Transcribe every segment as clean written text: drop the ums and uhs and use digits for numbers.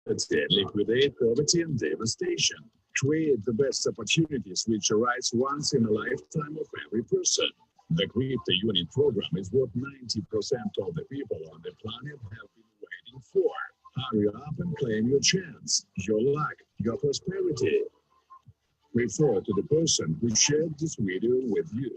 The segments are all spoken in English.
liquidate poverty and devastation, create the best opportunities which arise once in a lifetime of every person. The Crypto Unit program is what 90% of the people on the planet have been waiting for. Hurry up and claim your chance, your luck, your prosperity. Refer to the person who shared this video with you.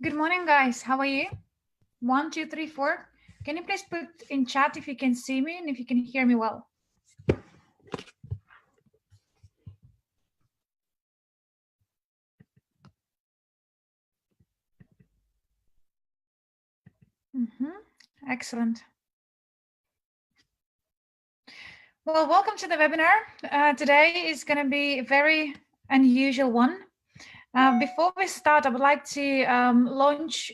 Good morning, guys. How are you? 1, 2, 3, 4. Can you please put in chat if you can see me and if you can hear me well? Excellent. Well, welcome to the webinar. Today is going to be a very unusual one. Before we start, I would like to launch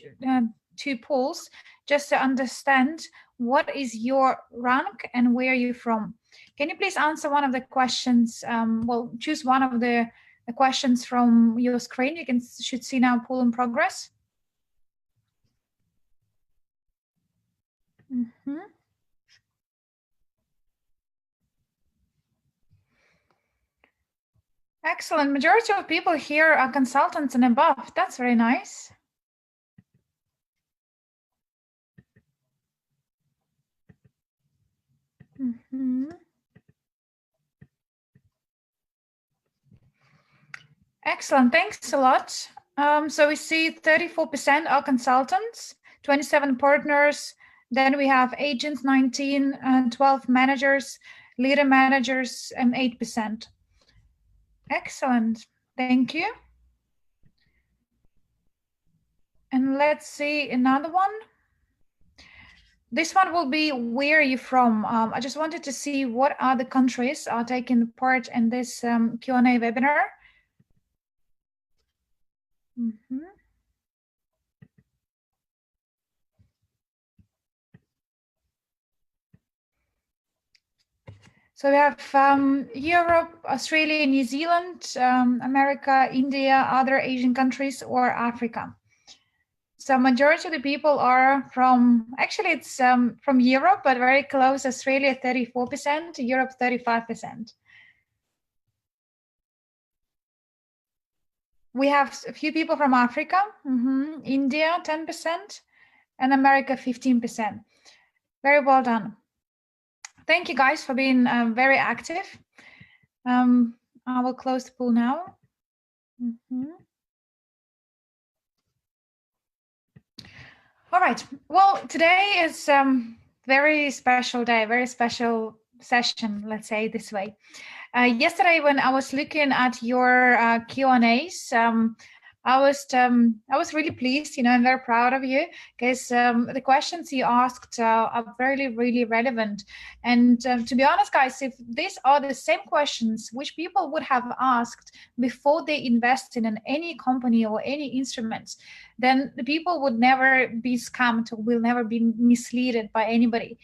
2 polls just to understand what is your rank and where you're from. Can you please answer one of the questions? Well, choose one of the questions from your screen. You should see now poll in progress. Excellent. Majority of people here are consultants and above. That's very nice. Excellent. Thanks a lot. So we see 34% are consultants, 27 partners. Then we have agents, 19, 12 managers, leader managers, and 8%. Excellent. Thank you. And let's see another one. This one will be where are you from? I just wanted to see what other countries are taking part in this Q&A webinar. So we have Europe, Australia, New Zealand, America, India, other Asian countries, or Africa. So majority of the people are from, actually it's from Europe, but very close, Australia 34%, Europe 35%. We have a few people from Africa, India 10%, and America 15%. Very well done. Thank you guys for being very active. I will close the poll now. All right. Well, today is very special day, very special session, let's say this way. Yesterday, when I was looking at your Q&As, I was really pleased, I'm very proud of you, because the questions you asked are really relevant. And to be honest, guys, if these are the same questions which people would have asked before they invest in any company or any instruments, then the people would never be scammed or will never be misled by anybody.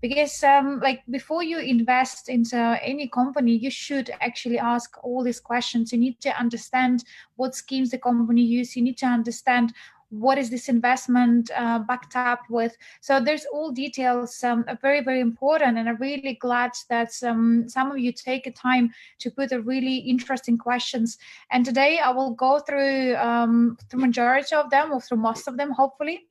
Because like before you invest into any company, you should actually ask all these questions. You need to understand what schemes the company use. You need to understand what is this investment backed up with. So there's all details very important, and I'm really glad that some of you take a time to put a really interesting questions. And today I will go through the majority of them, or through most of them, hopefully.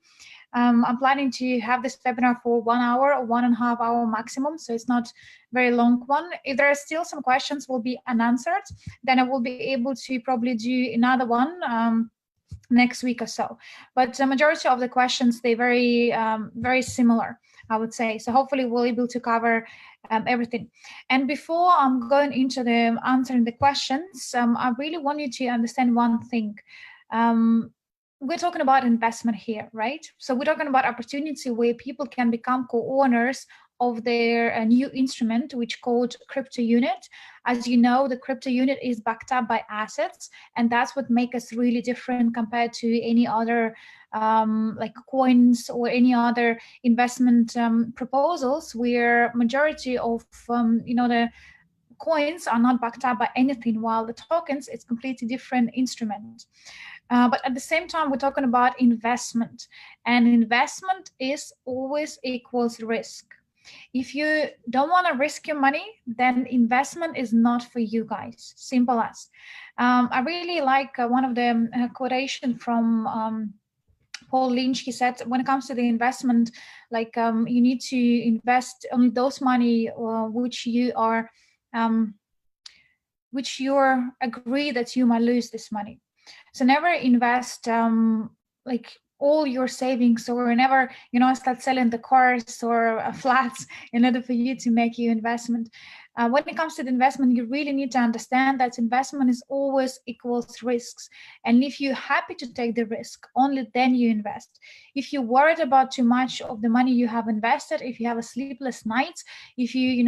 I'm planning to have this webinar for 1 hour or 1.5 hour maximum, so it's not very long one. If there are still some questions will be unanswered, then I will be able to probably do another one next week or so. But the majority of the questions, they're very similar, I would say. So hopefully we'll be able to cover everything. And before I'm going into the answering the questions, I really want you to understand one thing. We're talking about investment here, right? So we're talking about opportunity where people can become co-owners of their new instrument, which called crypto unit. As you know, the crypto unit is backed up by assets, and that's what makes us really different compared to any other like coins or any other investment proposals, where majority of the coins are not backed up by anything, while the tokens, it's completely different instrument. But at the same time, we're talking about investment, and investment is always equals risk. If you don't want to risk your money, then investment is not for you guys. Simple as. I really like one of the quotation from Paul Lynch. He said, when it comes to the investment, like you need to invest only those money which you agree that you might lose this money. So never invest like all your savings, or never start selling the cars or flats in order for you to make your investment. When it comes to the investment, you really need to understand that investment is always equals risks. And if you're happy to take the risk, only then you invest. If you're worried about too much of the money you have invested, if you have a sleepless nights, if you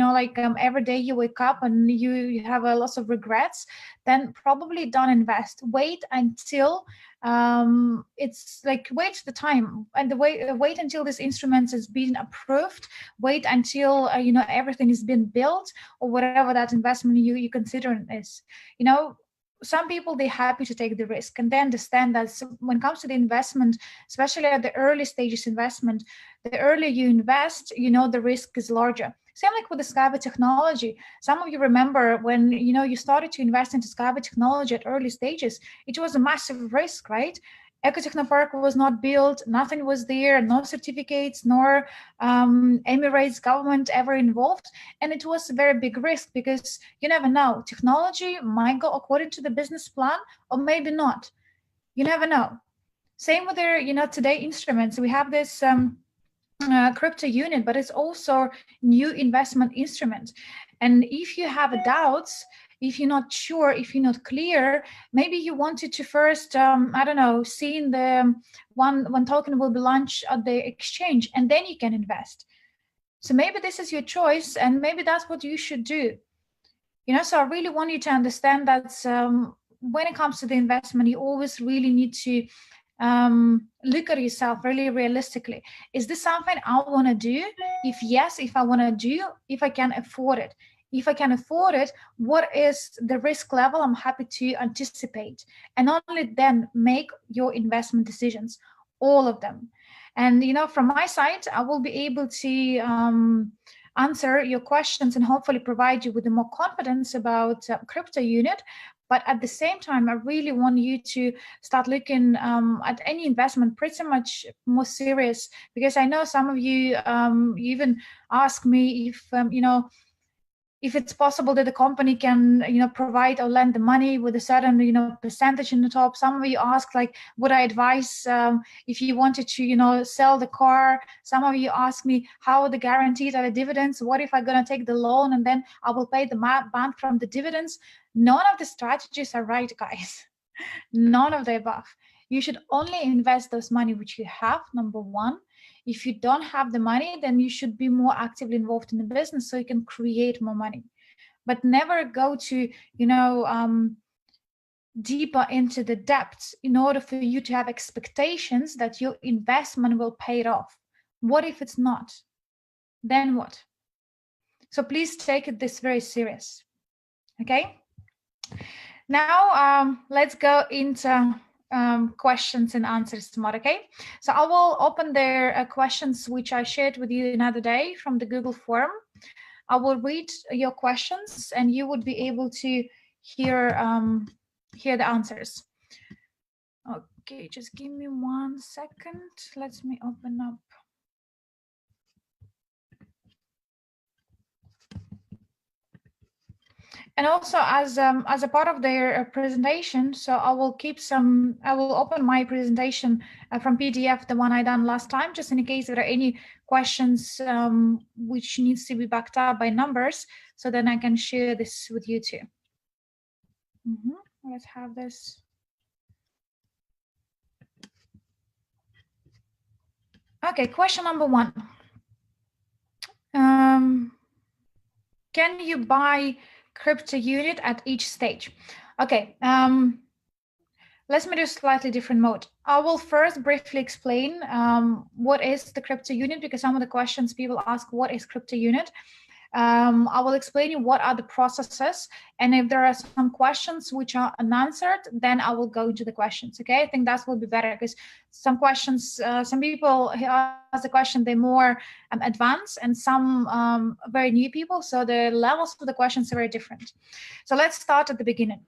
every day you wake up and you have a lot of regrets, then probably don't invest. Wait until it's like wait the time and wait until this instrument has been approved. Wait until everything has been built, or whatever that investment you consider is. Some people, they're happy to take the risk, and they understand that when it comes to the investment, especially at the early stages investment, the earlier you invest, the risk is larger. Same like with the Skyway technology. Some of you remember when you started to invest into Skyway technology at early stages, it was a massive risk, right? Ecotechnopark was not built, nothing was there, no certificates, nor Emirates government ever involved. And it was a very big risk, because you never know. Technology might go according to the business plan, or maybe not. You never know. Same with their, today instruments. We have this crypto unit, but it's also new investment instrument. And if you have doubts, if you're not sure, if you're not clear, maybe you wanted to first, I don't know, see in the one token will be launched at the exchange, and then you can invest. So maybe this is your choice, and maybe that's what you should do. So I really want you to understand that when it comes to the investment, you always really need to look at yourself really realistically. Is this something I want to do? If yes, if I want to do, if I can afford it. If I can afford it, what is the risk level I'm happy to anticipate? And only then make your investment decisions, all of them. And, from my side, I will be able to answer your questions and hopefully provide you with more confidence about crypto unit. But at the same time, I really want you to start looking at any investment pretty much more serious, because I know some of you even ask me if, if it's possible that the company can, provide or lend the money with a certain, percentage in the top. Some of you ask, like, would I advise if you wanted to, sell the car? Some of you ask me, how are the guarantees are the dividends? What if I'm going to take the loan and then I will pay the bank from the dividends? None of the strategies are right, guys. None of the above. You should only invest those money which you have, number one. If you don't have the money, then you should be more actively involved in the business so you can create more money. But never go to, deeper into the depths in order for you to have expectations that your investment will pay it off. What if it's not? Then what? So please take this very serious. Okay? Now let's go into questions and answers mode. Okay, so I will open the questions which I shared with you another day from the Google form. I will read your questions and you would be able to hear the answers. Okay, just give me 1 second. Let me open up. And also, as a part of their presentation, so I will open my presentation from PDF, the one I done last time, just in case there are any questions which needs to be backed up by numbers, so then I can share this with you too. Let's have this. Okay, question number 1. Can you buy crypto unit at each stage? Okay, let me do a slightly different mode. I will first briefly explain what is the crypto unit, because some of the questions people ask, what is crypto unit? I will explain you what are the processes, and if there are some questions which are unanswered, then I will go into the questions. Okay, I think that will be better, because some questions, some people ask the question, they're more advanced, and some very new people, so the levels of the questions are very different. So let's start at the beginning.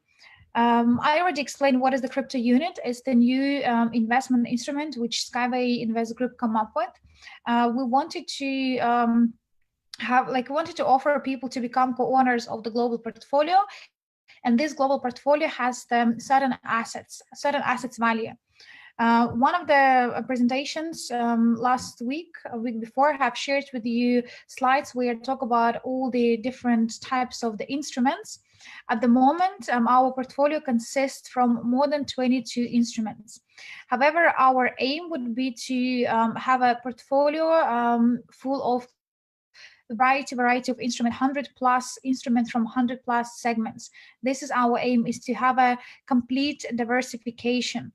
I already explained what is the crypto unit. It's the new investment instrument which Skyway Invest Group come up with. We wanted to wanted to offer people to become co-owners of the global portfolio, and this global portfolio has certain assets value. One of the presentations last week, a week before, have shared with you slides where I talk about all the different types of the instruments. At the moment, our portfolio consists from more than 22 instruments. However, our aim would be to have a portfolio full of variety of instrument, 100+ instruments from 100+ segments. This is our aim, is to have a complete diversification,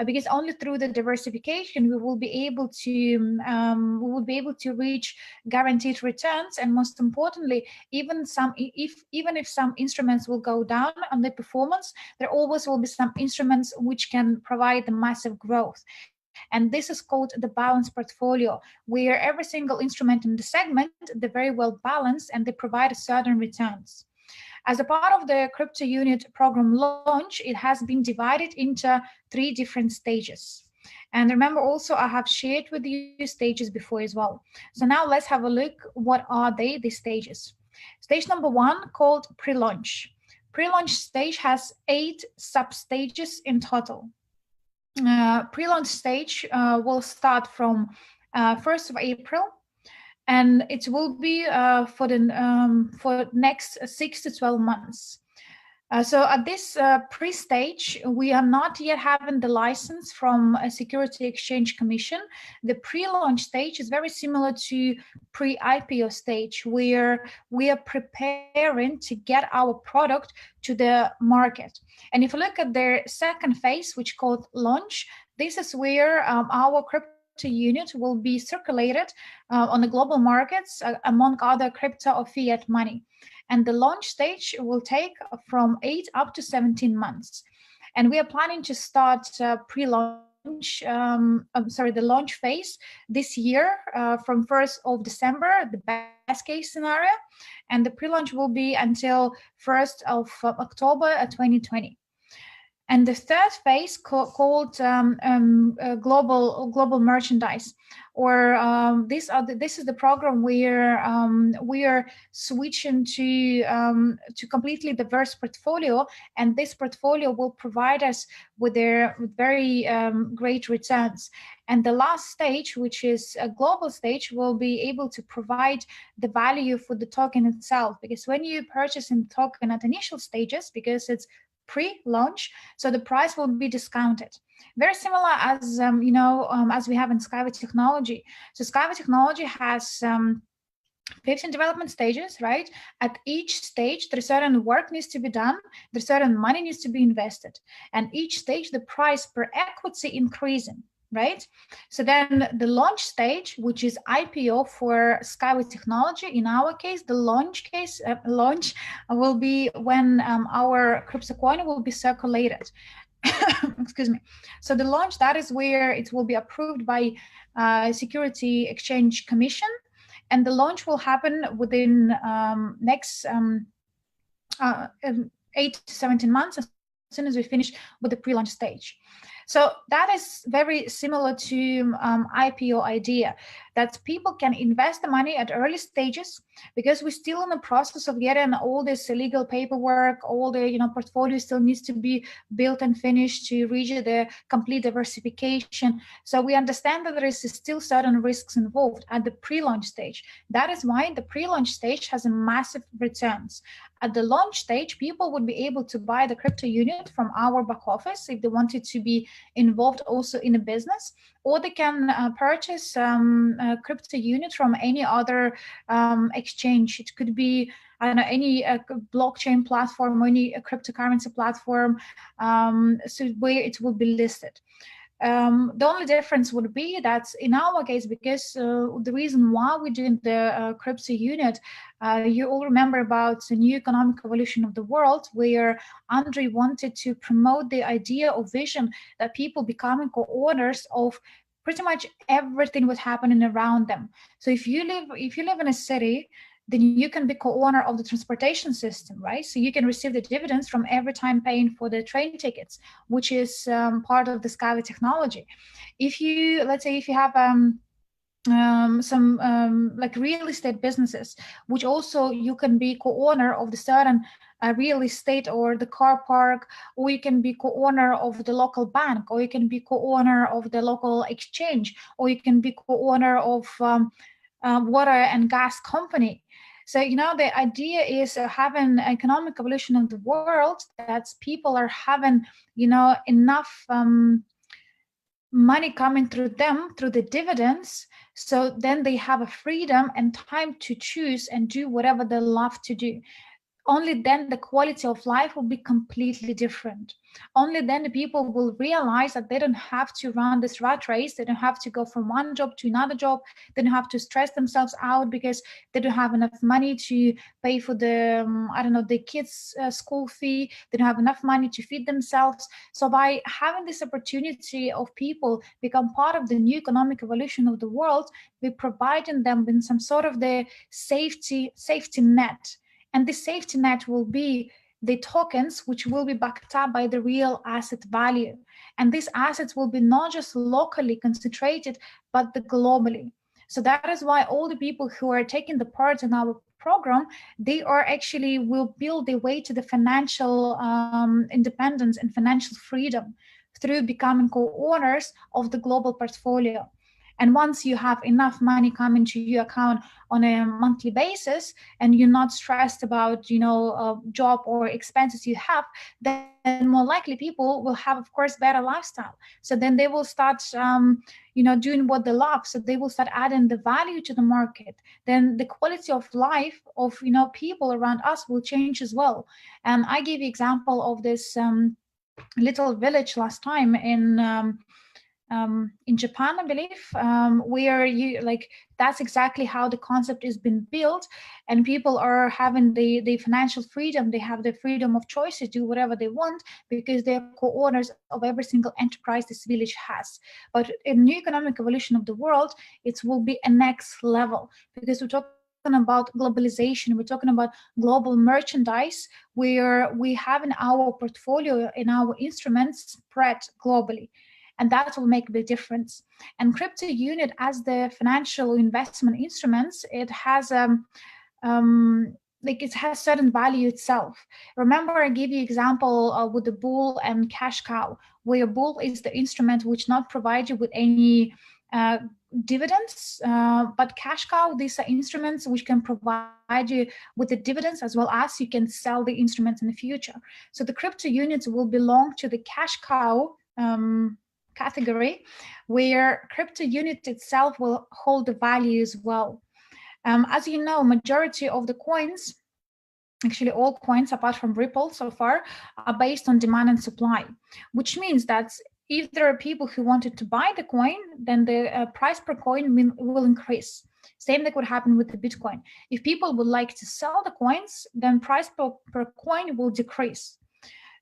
because only through the diversification we will be able to reach guaranteed returns, and most importantly, even if some instruments will go down on their performance, there always will be some instruments which can provide the massive growth. And this is called the balanced portfolio, where every single instrument in the segment, they're very well balanced and they provide certain returns. As a part of the crypto unit program launch, it has been divided into 3 different stages. And remember also, I have shared with you stages before as well. So now let's have a look, what are these stages. Stage number 1, called pre-launch. Pre-launch stage has 8 sub-stages in total. Pre-launch stage will start from 1st of April, and it will be for next 6 to 12 months. So at this pre-stage, we are not yet having the license from a Security Exchange Commission. The pre-launch stage is very similar to pre-IPO stage, where we are preparing to get our product to the market. And if you look at the second phase, which is called launch, this is where our crypto unit will be circulated on the global markets among other crypto or fiat money. And the launch stage will take from 8 up to 17 months. And we are planning to start pre-launch, the launch phase this year from 1st of December, the best case scenario. And the pre-launch will be until 1st of October 2020. And the third phase called global merchandise, or this is the program where we are switching to completely diverse portfolio, and this portfolio will provide us with very great returns. And the last stage, which is a global stage, will be able to provide the value for the token itself, because when you purchase in token at initial stages, because it's pre-launch, so the price will be discounted. Very similar as as we have in Skyway Technology. So Skyway Technology has 15 development stages, right? At each stage, there's certain work needs to be done, there's certain money needs to be invested, and each stage the price per equity increasing, right? So then the launch stage, which is IPO for Skyway Technology, in our case, the launch will be when our crypto coin will be circulated. Excuse me. So the launch, that is where it will be approved by Security Exchange Commission, and the launch will happen within next 8 to 17 months, as soon as we finish with the pre-launch stage. So that is very similar to IPO idea, that people can invest the money at early stages, because we're still in the process of getting all this legal paperwork, all the portfolio still needs to be built and finished to reach the complete diversification. So we understand that there is still certain risks involved at the pre-launch stage. That is why the pre-launch stage has a massive returns. At the launch stage, people would be able to buy the crypto unit from our back office if they wanted to be involved also in a business, or they can purchase a crypto unit from any other exchange. It could be, I don't know, any blockchain platform or any cryptocurrency platform, so where it will be listed. The only difference would be that in our case, because the reason why we're doing the crypto unit, you all remember about the new economic evolution of the world, where Andrei wanted to promote the idea or vision that people becoming co-owners of pretty much everything what's happening around them. So if you live in a city, then you can be co-owner of the transportation system, right? So you can receive the dividends from every time paying for the train tickets, which is part of the Skyway Technology. If you, let's say, if you have some like real estate businesses, which also you can be co-owner of the certain real estate or the car park, or you can be co-owner of the local bank, or you can be co-owner of the local exchange, or you can be co-owner of water and gas company. So, the idea is having economic evolution of the world, that people are having, enough money coming through them through the dividends. So then they have a freedom and time to choose and do whatever they love to do. Only then the quality of life will be completely different. Only then the people will realize that they don't have to run this rat race. They don't have to go from one job to another job. They don't have to stress themselves out because they don't have enough money to pay for the, the kids' school fee. They don't have enough money to feed themselves. So by having this opportunity of people become part of the new economic evolution of the world, we're providing them with some sort of the safety net. And the safety net will be the tokens, which will be backed up by the real asset value. And these assets will be not just locally concentrated, but globally. So that is why all the people who are taking the part in our program, they are actually will build their way to the financial independence and financial freedom through becoming co-owners of the global portfolio. And once you have enough money coming to your account on a monthly basis, and you're not stressed about, job or expenses you have, then more likely people will have, of course, better lifestyle. So then they will start, doing what they love. So they will start adding the value to the market. Then the quality of life of, people around us will change as well. And I gave you example of this little village last time in Japan, I believe, where that's exactly how the concept is being built, and people are having the financial freedom. They have the freedom of choice to do whatever they want because they're co-owners of every single enterprise this village has. But in new economic evolution of the world, it will be a next level, because we're talking about globalization, we're talking about global merchandise, where we have in our portfolio, in our instruments, spread globally. And that will make a big difference. And crypto unit, as the financial investment instruments, it has like it has certain value itself. Remember, I gave you example with the bull and cash cow, where bull is the instrument which not provide you with any dividends, but cash cow, these are instruments which can provide you with the dividends, as well as you can sell the instruments in the future. So the crypto units will belong to the cash cow category, where crypto unit itself will hold the value as well. As you know, majority of the coins, actually all coins apart from Ripple so far, are based on demand and supply, which means that if there are people who wanted to buy the coin, then the price per coin will increase. Same that would happen with the Bitcoin. If people would like to sell the coins, then price per coin will decrease.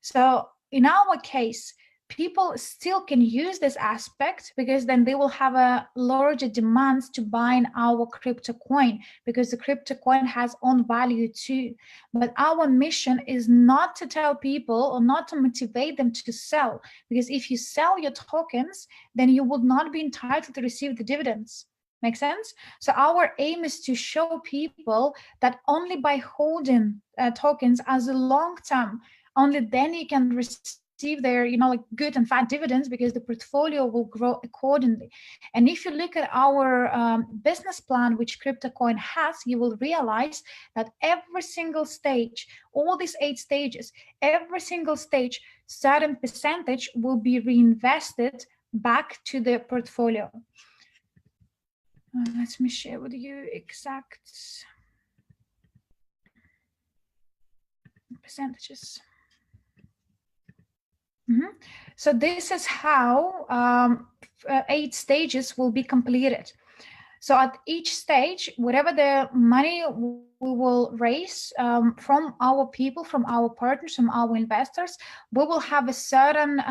So in our case, people still can use this aspect, because then they will have a larger demand to buy our crypto coin, because the crypto coin has own value too. But our mission is not to tell people or not to motivate them to sell, because if you sell your tokens, then you would not be entitled to receive the dividends. Make sense? So our aim is to show people that only by holding tokens as a long term, only then you can receive their, like good and fat dividends, because the portfolio will grow accordingly. And if you look at our business plan, which CryptoCoin has, you will realize that every single stage, all these 8 stages, every single stage, certain percentage will be reinvested back to the portfolio. Let me share with you exact percentages. So this is how 8 stages will be completed. So at each stage, whatever the money we will raise from our people, from our partners, from our investors, we will have a certain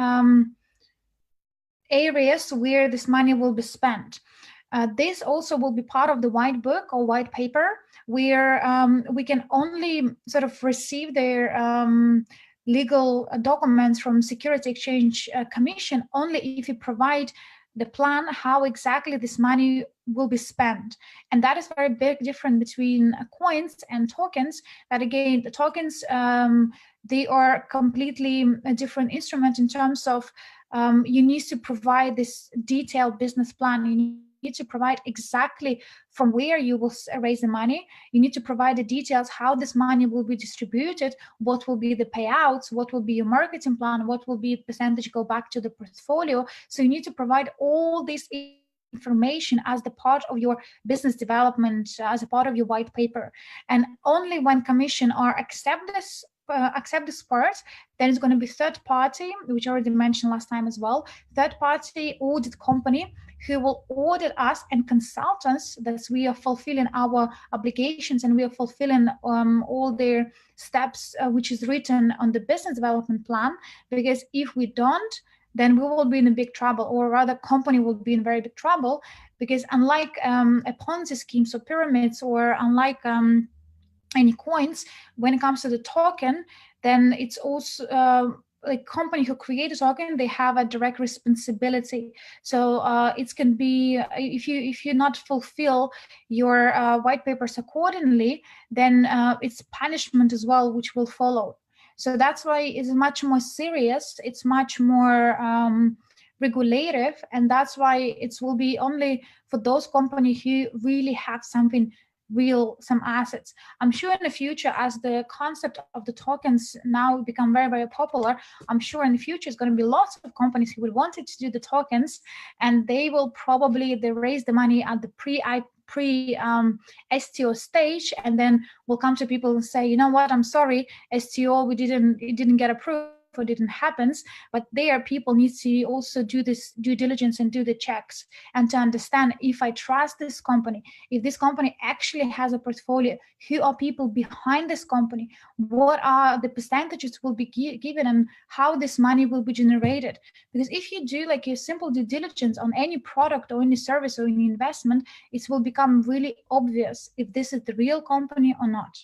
areas where this money will be spent. This also will be part of the white book or white paper, where we can only sort of receive their legal documents from Security Exchange Commission only if you provide the plan how exactly this money will be spent. And that is very big difference between coins and tokens. That again, the tokens, they are completely a different instrument in terms of you need to provide this detailed business plan. You need to provide exactly from where you will raise the money. You need to provide the details how this money will be distributed, what will be the payouts, what will be your marketing plan, what will be percentage go back to the portfolio. So you need to provide all this information as the part of your business development, as a part of your white paper. And only when commission or accept this part, then it's going to be third party, which I already mentioned last time as well, third party audit company who will audit us and consult us that we are fulfilling our obligations and we are fulfilling all their steps which is written on the business development plan. Because if we don't, then we will be in a big trouble, or rather company will be in very big trouble, because unlike a Ponzi schemes or pyramids, or unlike any coins, when it comes to the token, then it's also like company who create a token, they have a direct responsibility. So it can be if you not fulfill your white papers accordingly, then it's punishment as well, which will follow. So that's why it's much more serious. It's much more regulative, and that's why it will be only for those companies who really have something real, some assets. I'm sure in the future, as the concept of the tokens now become very, very popular, I'm sure in the future it's going to be lots of companies who will want to do the tokens, and they will probably they raise the money at the STO stage, and then we'll come to people and say, you know what, I'm sorry, STO, it didn't get approved, it didn't happen, but there people need to also do this due diligence and do the checks and to understand if I trust this company, if this company actually has a portfolio, who are people behind this company, what are the percentages will be given, and how this money will be generated. Because if you do like a simple due diligence on any product or any service or any investment, it will become really obvious if this is the real company or not.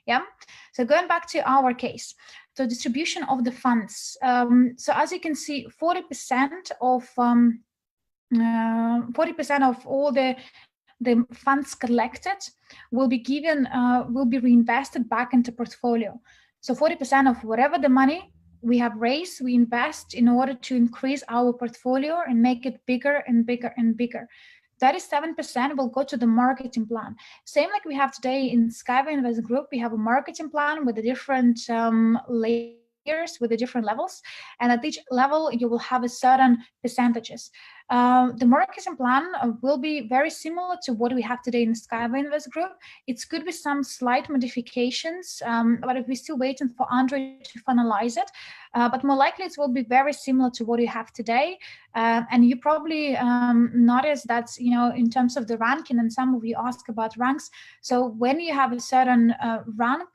Yeah, so going back to our case, so distribution of the funds. So as you can see, 40% of 40% of all the funds collected will be given, will be reinvested back into portfolio. So 40% of whatever the money we have raised, we invest in order to increase our portfolio and make it bigger and bigger and bigger. 37% will go to the marketing plan. Same like we have today in Skyway Invest Group, we have a marketing plan with the different layers, with the different levels, and at each level you will have a certain percentages. The marketing plan will be very similar to what we have today in the Skyway Invest Group. It could be some slight modifications, but we're still waiting for Andre to finalize it. But more likely it will be very similar to what you have today. And you probably notice that, you know, in terms of the ranking, and some of you ask about ranks. So when you have a certain rank,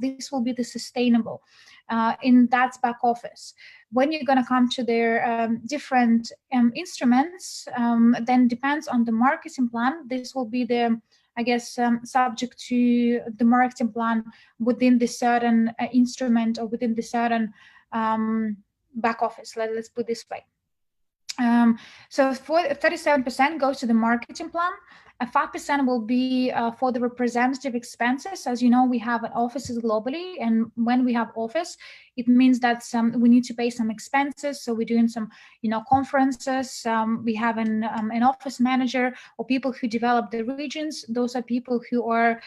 this will be the sustainable in that back office. When you're going to come to their different instruments, then depends on the marketing plan. This will be the, I guess, subject to the marketing plan within the certain instrument or within the certain back office. Let's put it this way. So for 37% goes to the marketing plan. 5% will be for the representative expenses. As you know, we have offices globally, and when we have office, it means that we need to pay some expenses. So we're doing some, you know, conferences. We have an office manager or people who develop the regions. Those are people who are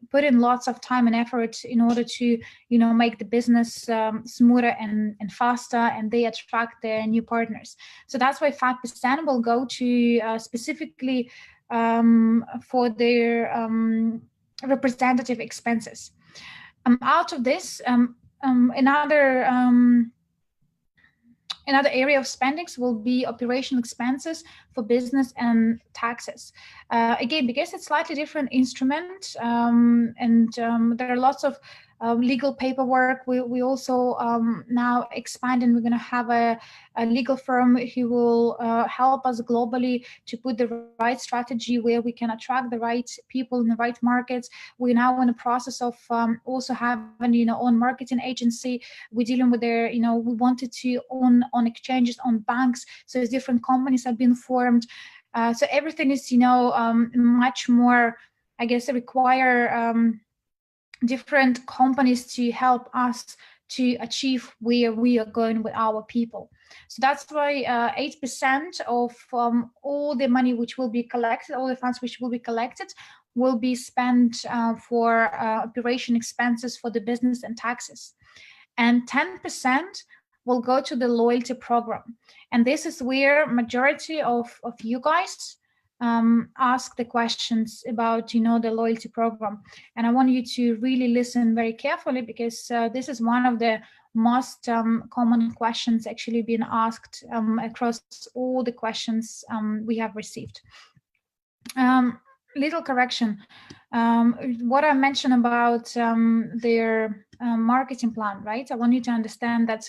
put in lots of time and effort in order to, you know, make the business smoother and faster, and they attract their new partners. So that's why 5% will go to specifically for their representative expenses. Out of this, another area of spendings will be operational expenses for business and taxes. Again, because it's slightly different instrument, and there are lots of legal paperwork. We also now expand, and we're going to have a legal firm who will help us globally to put the right strategy where we can attract the right people in the right markets. We're now in the process of also having, you know, own marketing agency. We're dealing with their, you know, we wanted to own on exchanges, on banks. So different companies have been formed. So everything is, you know, much more, I guess, require different companies to help us to achieve where we are going with our people. So that's why 8% of all the money which will be collected, all the funds which will be collected, will be spent for operation expenses for the business and taxes. And 10% will go to the loyalty program. And this is where majority of you guys ask the questions about, you know, the loyalty program. And I want you to really listen very carefully, because this is one of the most common questions actually being asked across all the questions we have received. Little correction. What I mentioned about their marketing plan, right? I want you to understand that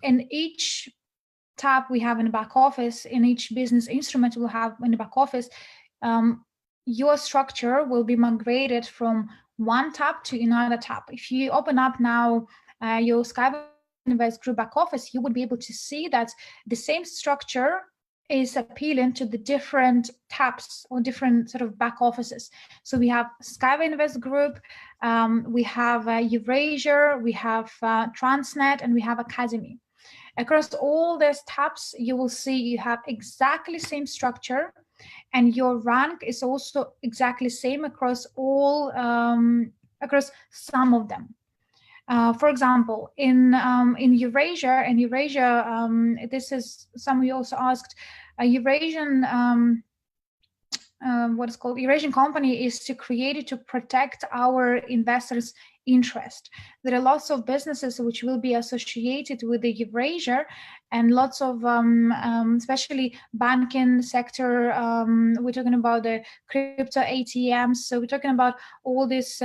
in each tab we have in the back office, in each business instrument we'll have in the back office, your structure will be migrated from one tab to another tab. If you open up now your Skyway Invest Group back office, you would be able to see that the same structure is appealing to the different tabs or different sort of back offices. So we have Skyway Invest Group, we have Eurasia, we have Transnet, and we have Academy. Across all these tabs, you will see you have exactly same structure, and your rank is also exactly same across all, across some of them. For example, in Eurasia, this is some of you also asked, Eurasian, what is called Eurasian company is created to protect our investors interest. There are lots of businesses which will be associated with the Eurasia, and lots of, especially banking sector. We're talking about the crypto ATMs. So we're talking about all these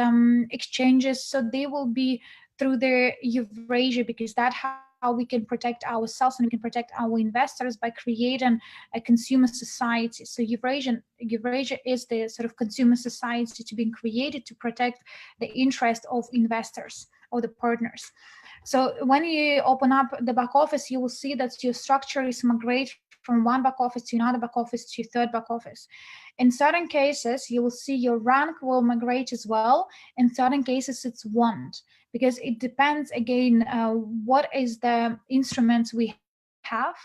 exchanges. So they will be through the Eurasia, because that's how we can protect ourselves and we can protect our investors by creating a consumer society. So Eurasia is the sort of consumer society to be created to protect the interest of investors or the partners. So when you open up the back office, you will see that your structure is migrated from one back office to another back office to third back office. In certain cases, you will see your rank will migrate as well. In certain cases, it's won't, because it depends, again, what is the instruments we have,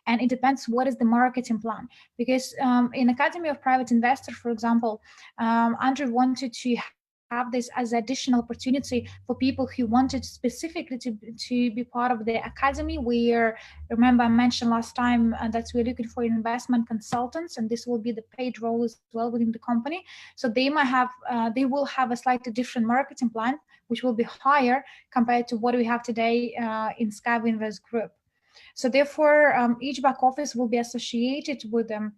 and it depends what is the marketing plan. Because in Academy of Private Investors, for example, Andrew wanted to have this as additional opportunity for people who wanted specifically to be part of the academy. Where, remember I mentioned last time that we're looking for investment consultants, and this will be the paid role as well within the company. So they might have, they will have a slightly different marketing plan, which will be higher compared to what we have today in Skyway Invest Group. So therefore, each back office will be associated with them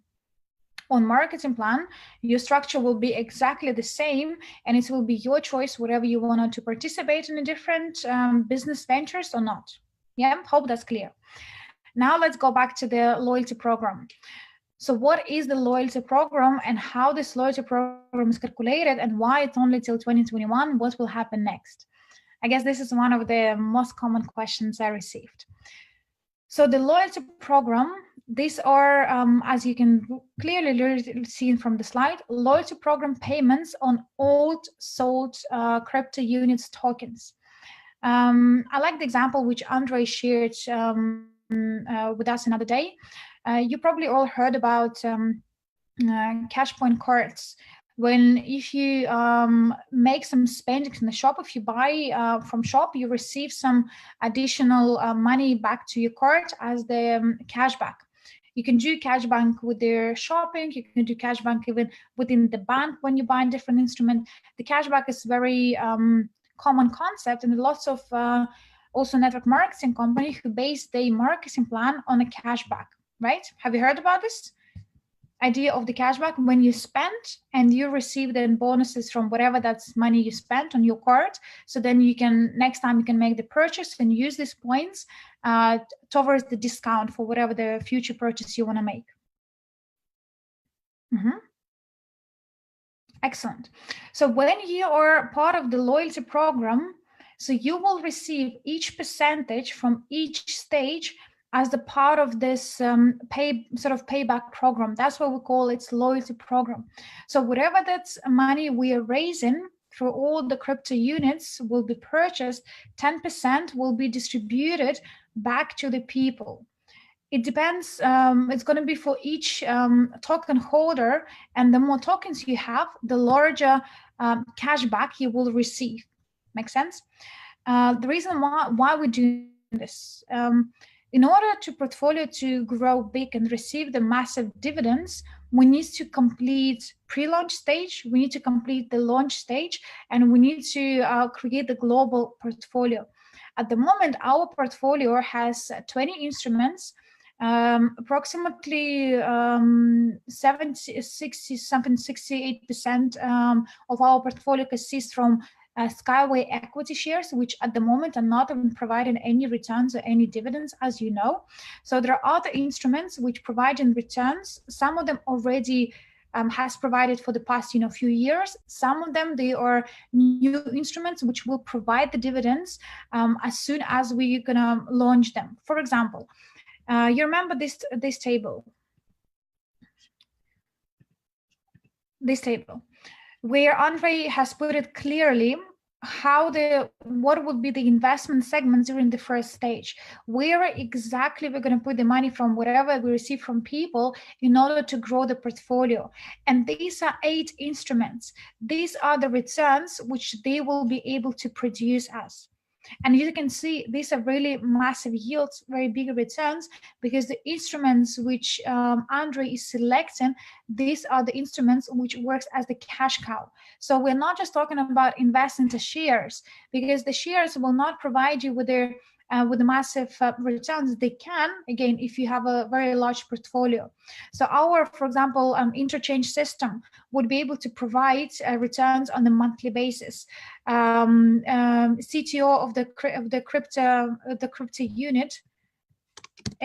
on marketing plan. Your structure will be exactly the same, and it will be your choice whether you want to participate in a different business ventures or not. Yeah, hope that's clear. Now let's go back to the loyalty program. So what is the loyalty program, and how this loyalty program is calculated, and why it's only till 2021? What will happen next? I guess this is one of the most common questions I received. So the loyalty program, these are, as you can clearly see from the slide, loyalty program payments on old sold crypto units tokens. I like the example which Andre shared with us another day. You probably all heard about cash point cards. When if you make some spending in the shop, if you buy from shop, you receive some additional money back to your card as the cashback. You can do cashback with their shopping. You can do cashback even within the bank when you buy a different instrument. The cashback is very common concept, and lots of also network marketing companies who base their marketing plan on a cashback, right? Have you heard about this idea of the cashback? When you spend and you receive then bonuses from whatever that's money you spent on your card, so then you can, next time you can make the purchase and use these points towards the discount for whatever the future purchase you want to make. Excellent. So when you are part of the loyalty program, so you will receive each percentage from each stage as the part of this payback program. That's what we call its loyalty program. So whatever that's money we are raising through all the crypto units will be purchased, 10% will be distributed back to the people. It depends, it's going to be for each token holder, and the more tokens you have, the larger cashback you will receive. Make sense? The reason why we're doing this, in order to portfolio to grow big and receive the massive dividends, we need to complete pre-launch stage, we need to complete the launch stage, and we need to create the global portfolio. At the moment, our portfolio has 20 instruments, approximately 68% of our portfolio consists from Skyway equity shares, which at the moment are not even providing any returns or any dividends, as you know. So there are other instruments which provide returns. Some of them already has provided for the past few years. Some of them, they are new instruments which will provide the dividends as soon as we're gonna launch them. For example, you remember this table, where Andre has put it clearly what would be the investment segments during the first stage, where exactly we're going to put the money from whatever we receive from people in order to grow the portfolio. And these are 8 instruments. These are the returns which they will be able to produce us. And you can see these are really massive yields, very big returns, because the instruments which Andre is selecting, these are the instruments which works as the cash cow. So we're not just talking about investing into shares, because the shares will not provide you with their with the massive returns. They can, again, if you have a very large portfolio. So our, for example, interchange system would be able to provide returns on a monthly basis. CTO of the crypto unit,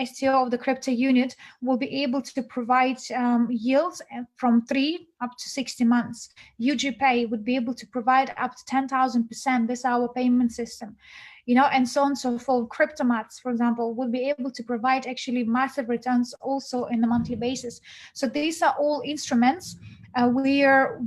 STO of the crypto unit will be able to provide yields from 3 up to 60 months. UGPay would be able to provide up to 10,000%. This is our payment system, you know, and so on and so forth. Cryptomats, for example, will be able to provide actually massive returns also in a monthly basis. So these are all instruments. We are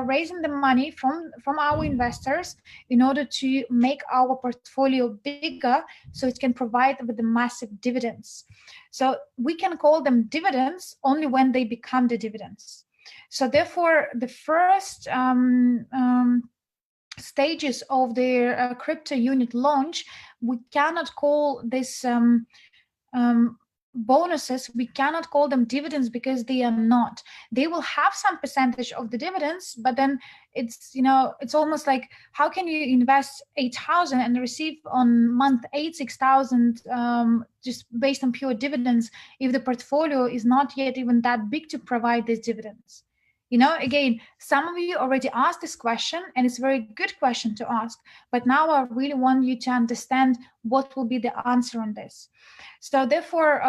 raising the money from our investors in order to make our portfolio bigger, so it can provide with the massive dividends. So we can call them dividends only when they become the dividends. So therefore, the first stages of their crypto unit launch, we cannot call this bonuses, we cannot call them dividends, because they are not. They will have some percentage of the dividends, but then it's, you know, it's almost like, how can you invest 8,000 and receive on month 8 6,000 just based on pure dividends if the portfolio is not yet even that big to provide these dividends? You know, again, some of you already asked this question, and it's a very good question to ask, but now I really want you to understand what will be the answer on this. So therefore,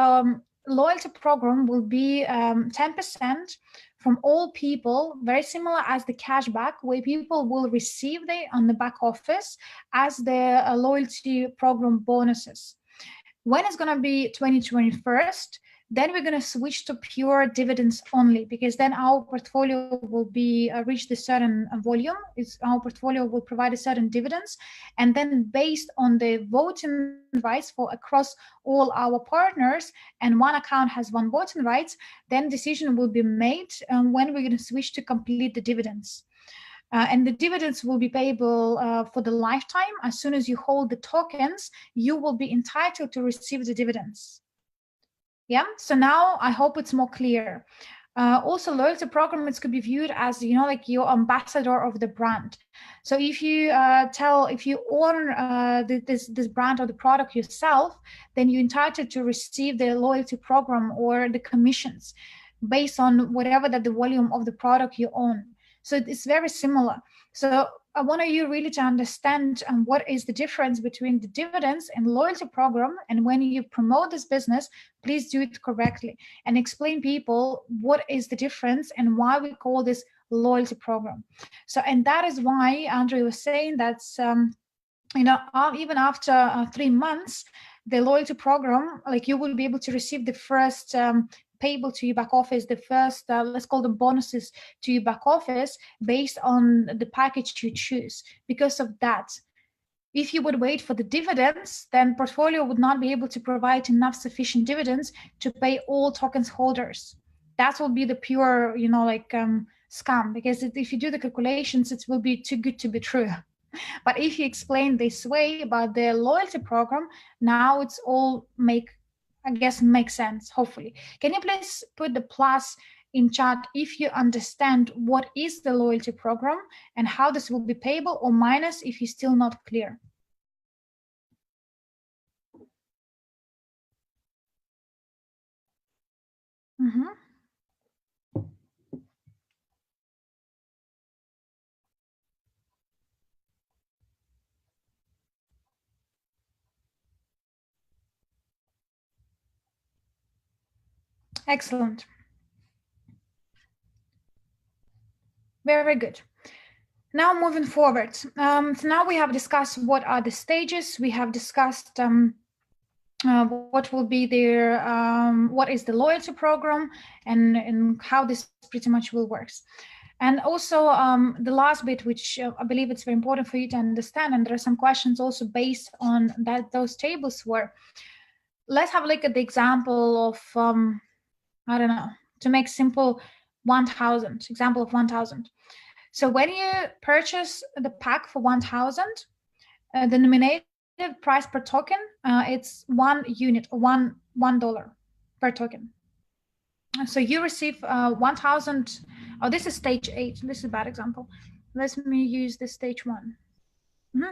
loyalty program will be 10% from all people, very similar as the cashback, where people will receive on the back office as their loyalty program bonuses. When it's going to be 2021, then we're going to switch to pure dividends only, because then our portfolio will be reach a certain volume. Our portfolio will provide a certain dividends, and then based on the voting rights for across all our partners, and one account has one voting rights, then decision will be made when we're going to switch to complete the dividends. And the dividends will be payable for the lifetime. As soon as you hold the tokens, you will be entitled to receive the dividends. Yeah, so now I hope it's more clear. Also, loyalty programs could be viewed as, you know, like your ambassador of the brand. So if you if you own this brand or the product yourself, then you're entitled to receive the loyalty program or the commissions based on whatever that the volume of the product you own. So it's very similar. So I want you really to understand what is the difference between the dividends and loyalty program. And when you promote this business, please do it correctly and explain people what is the difference and why we call this loyalty program. So, and that is why Andre was saying that, you know, even after 3 months, the loyalty program, like you will be able to receive the first payable to your back office, the first, let's call them bonuses to your back office based on the package you choose. Because of that, if you would wait for the dividends, then portfolio would not be able to provide enough sufficient dividends to pay all tokens holders. That will be the pure, you know, like scam, because if you do the calculations, it will be too good to be true. But if you explain this way about the loyalty program, now it's all makes sense, hopefully. Can you please put the plus in chat if you understand what is the loyalty program and how this will be payable, or minus if you're still not clear? Excellent. Very good. Now moving forward. So now we have discussed what are the stages. We have discussed what will be their, what is the loyalty program, and how this pretty much will work. And also the last bit, which I believe it's very important for you to understand, and there are some questions also based on that those tables were. Let's have a look at the example of, I don't know, to make simple, 1,000, example of 1,000. So when you purchase the pack for 1,000, the nominated price per token, it's 1 unit, $1 per token. So you receive 1,000. Oh, this is stage 8. This is a bad example. Let me use this stage 1.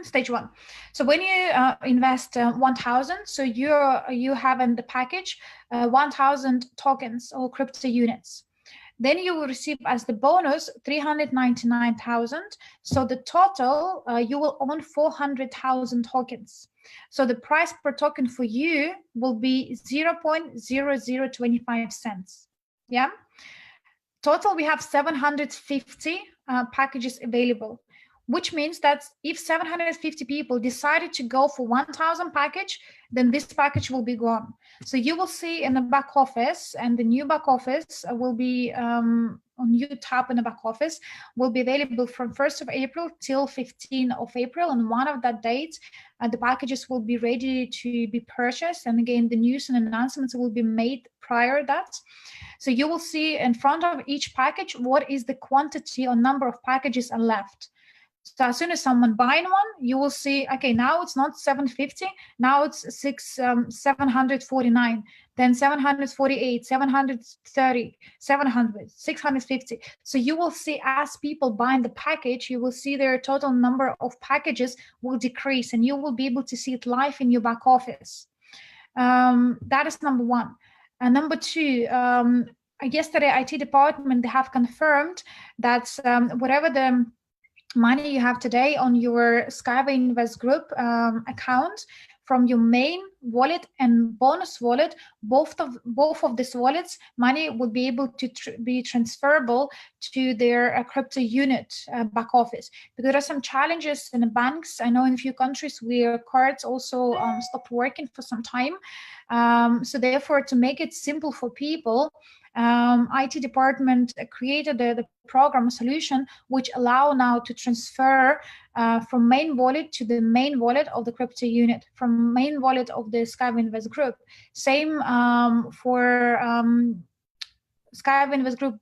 Stage 1. So when you invest 1,000, so you have in the package 1,000 tokens or crypto units. Then you will receive as the bonus 399,000. So the total, you will own 400,000 tokens. So the price per token for you will be 0.0025 cents. Yeah. Total, we have 750 packages available, which means that if 750 people decided to go for 1,000 package, then this package will be gone. So you will see in the back office, and the new back office will be on new tab in the back office, will be available from 1st of April till 15th of April. And one of that date, the packages will be ready to be purchased. And again, the news and announcements will be made prior to that. So you will see in front of each package, what is the quantity or number of packages are left. So as soon as someone buying one, you will see, okay, now it's not 750, now it's 749, then 748, 730, 700, 650. So you will see as people buying the package, you will see their total number of packages will decrease, and you will be able to see it live in your back office. That is number one. And number two, yesterday IT department, they have confirmed that whatever the money you have today on your Skyway Invest Group account, from your main wallet and bonus wallet, both of these wallets, money will be able to be transferable to their crypto unit back office. Because there are some challenges in the banks. I know in a few countries where cards also stopped working for some time. So therefore, to make it simple for people, IT department created the program solution which allow now to transfer from main wallet to the main wallet of the crypto unit, from main wallet of the Skyway Invest Group. Same for Skyway Invest Group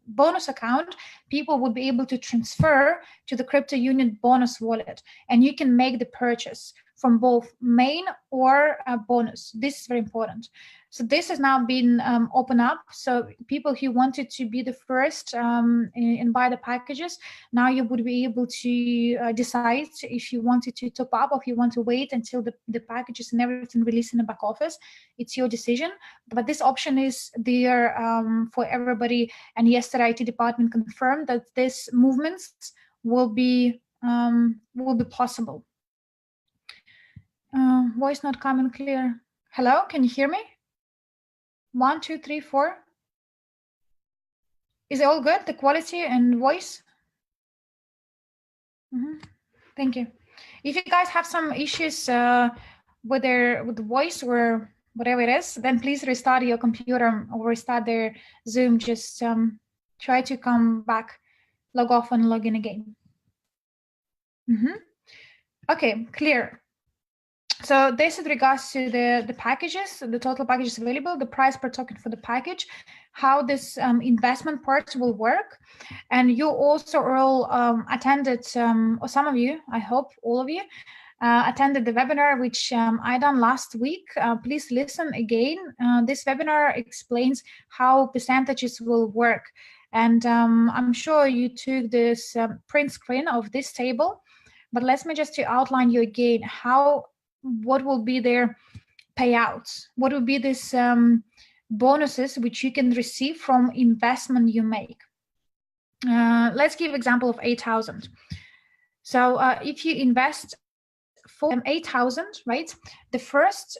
bonus account, people would be able to transfer to the crypto unit bonus wallet, and you can make the purchase from both main or bonus. This is very important. So this has now been opened up. So people who wanted to be the first and buy the packages, now you would be able to decide if you wanted to top up or if you want to wait until the packages and everything released in the back office. It's your decision. But this option is there for everybody. And yesterday, IT department confirmed that these movements will be possible. Voice not coming clear. Hello, can you hear me? 1, 2, 3, 4. Is it all good? The quality and voice? Thank you. If you guys have some issues with the voice or whatever it is, then please restart your computer or restart their Zoom. Just try to come back, log off and log in again. Okay, clear. So this is regards to the packages, the total packages available, the price per token for the package, how this investment part will work. And you also all attended, or some of you, I hope all of you, attended the webinar which I done last week. Please listen again. This webinar explains how percentages will work. And I'm sure you took this print screen of this table, but let me just to outline you again what will be their payouts, what will be this bonuses which you can receive from investment you make. Let's give example of 8,000. So if you invest for 8,000, right, the first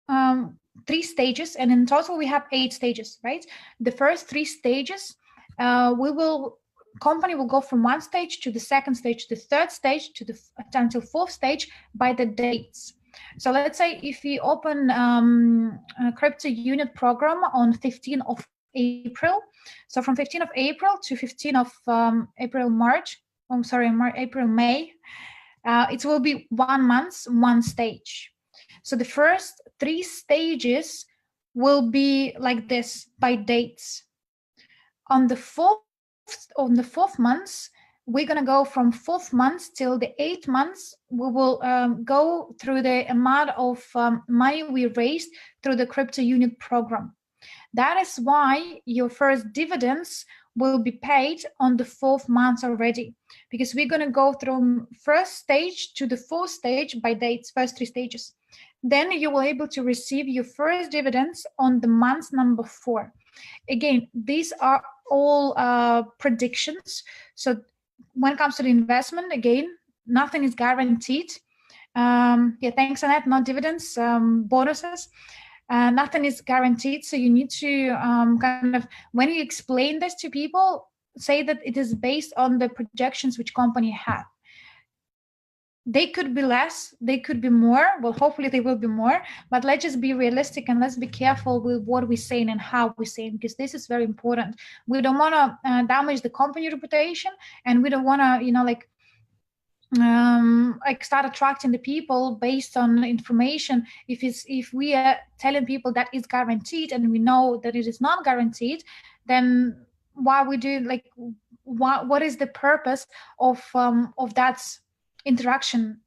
3 stages, and in total we have 8 stages, right? The first 3 stages, company will go from 1 stage to the 2nd stage, to the 3rd stage, until 4th stage by the dates. So let's say if we open a crypto unit program on 15th of April, so from 15th of April to 15th of April, May, it will be 1 month, 1 stage. So the first 3 stages will be like this by dates. On the 4th month, we're going to go from 4th month till the 8th months. We will go through the amount of money we raised through the crypto unit program. That is why your first dividends will be paid on the 4th month already, because we're going to go from 1st stage to the 4th stage by dates, first 3 stages. Then you will be able to receive your first dividends on the month number 4. Again, these are all predictions. So when it comes to the investment, again, nothing is guaranteed. Yeah, thanks, Annette. No dividends, bonuses. Nothing is guaranteed. So you need to kind of, when you explain this to people, say that it is based on the projections which company have. They could be less, they could be more. Well, hopefully they will be more, but let's just be realistic and let's be careful with what we're saying and how we're saying, because this is very important. We don't want to damage the company reputation, and we don't want to, you know, like start attracting the people based on information. If we are telling people that it's guaranteed and we know that it is not guaranteed, then why we do, like, what is the purpose of that interaction?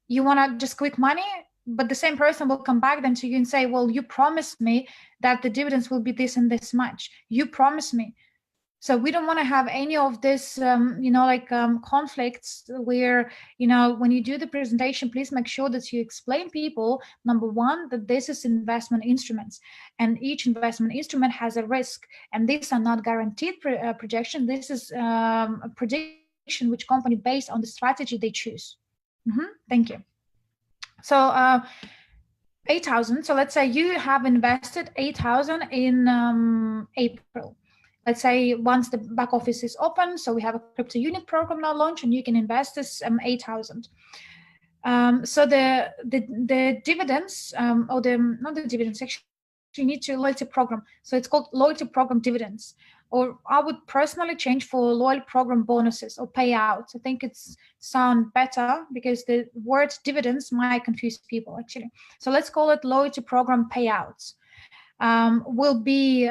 You want to just quick money, but the same person will come back then to you and say, well, you promised me that the dividends will be this and this much. You promised me. So we don't want to have any of this, you know, like conflicts where, you know, when you do the presentation, please make sure that you explain people, number one, that this is investment instruments, and each investment instrument has a risk, and these are not guaranteed projection. This is a prediction which company based on the strategy they choose. Thank you. So 8,000. So let's say you have invested 8,000 in April. Let's say once the back office is open, so we have a crypto unit program now launched, and you can invest this 8,000. So the dividends, or not the dividends, actually you need to loyalty program. So it's called loyalty program dividends, or I would personally change for loyalty program bonuses or payouts. I think it's sound better because the word dividends might confuse people actually. So let's call it loyalty program payouts. Will be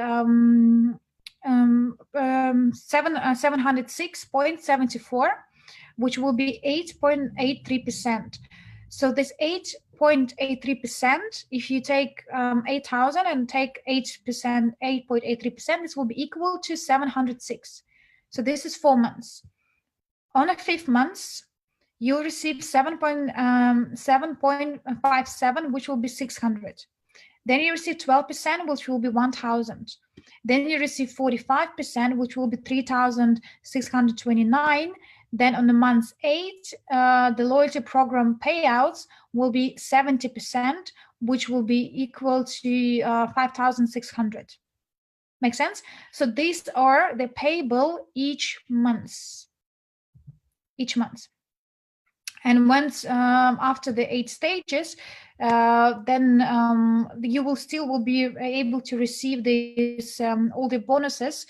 706.74, which will be 8.83%. So this 8.83%, if you take 8,000 and take 8%, 8.83%, this will be equal to 706. So this is 4 months. On a 5th month, you'll receive 7.57, which will be 600. Then you receive 12%, which will be 1,000. Then you receive 45%, which will be 3,629. Then on the month 8, the loyalty program payouts will be 70%, which will be equal to 5,600. Make sense? So these are the payable each month. Each month. And once after the 8 stages, then you will still be able to receive these all the bonuses.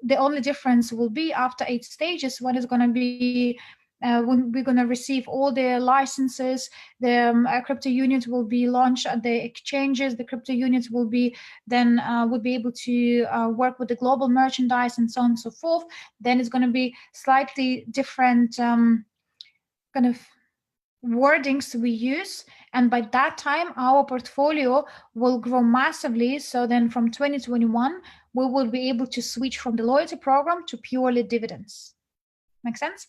The only difference will be after 8 stages, when it's going to be when we're going to receive all the licenses, the crypto units will be launched at the exchanges. The crypto units will be then would be able to work with the global merchandise and so on and so forth. Then it's going to be slightly different kind of wordings we use, and by that time our portfolio will grow massively. So then from 2021 we will be able to switch from the loyalty program to purely dividends. Make sense?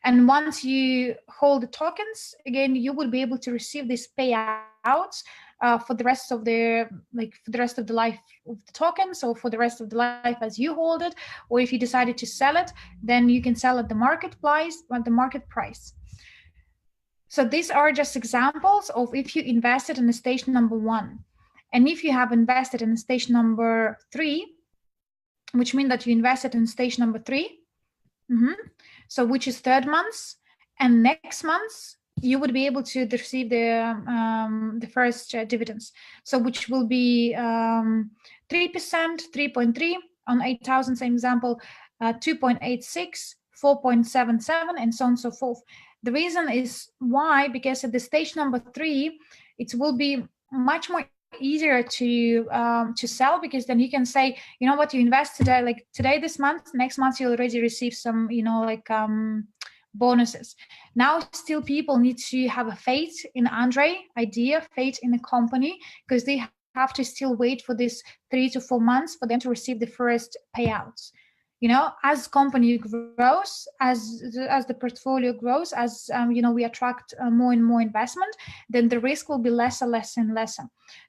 And once you hold the tokens, again, you will be able to receive these payouts for the rest of the life of the tokens, or for the rest of the life as you hold it, or if you decided to sell it, then you can sell at the market price. So these are just examples of if you invested in the stage number 1. And if you have invested in stage number 3, which means that you invested in stage number 3, so which is 3rd month, and next month you would be able to receive the first dividends. So which will be 3%, 3.3 on 8,000, same example, 2.86, 4.77, and so on and so forth. The reason is why, because at the stage number 3, it will be much more easier to sell, because then you can say, you know what, you invest today, like today, this month, next month you'll already receive some, you know, like bonuses. Now still people need to have a faith in Andre idea, faith in the company, because they have to still wait for this 3 to 4 months for them to receive the first payouts. You know, as company grows, as the portfolio grows, as you know, we attract more and more investment, then the risk will be lesser and lesser.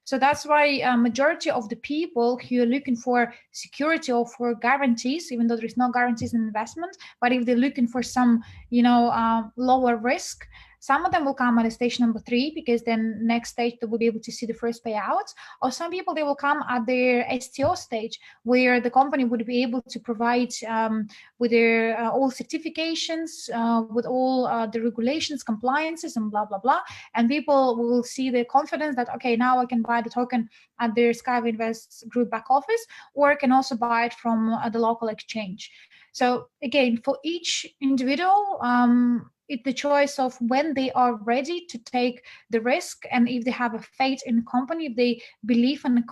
So that's why majority of the people who are looking for security or for guarantees, even though there is no guarantees in investment, but if they're looking for some, you know, lower risk, some of them will come at stage number 3, because then next stage they will be able to see the first payouts. Or some people, they will come at their STO stage, where the company would be able to provide with their all certifications, with all the regulations, compliances, and blah, blah, blah. And people will see the confidence that, okay, now I can buy the token at their Skyway Invest Group back office, or I can also buy it from the local exchange. So again, for each individual, it's the choice of when they are ready to take the risk, and if they have a faith in the company, if they believe in the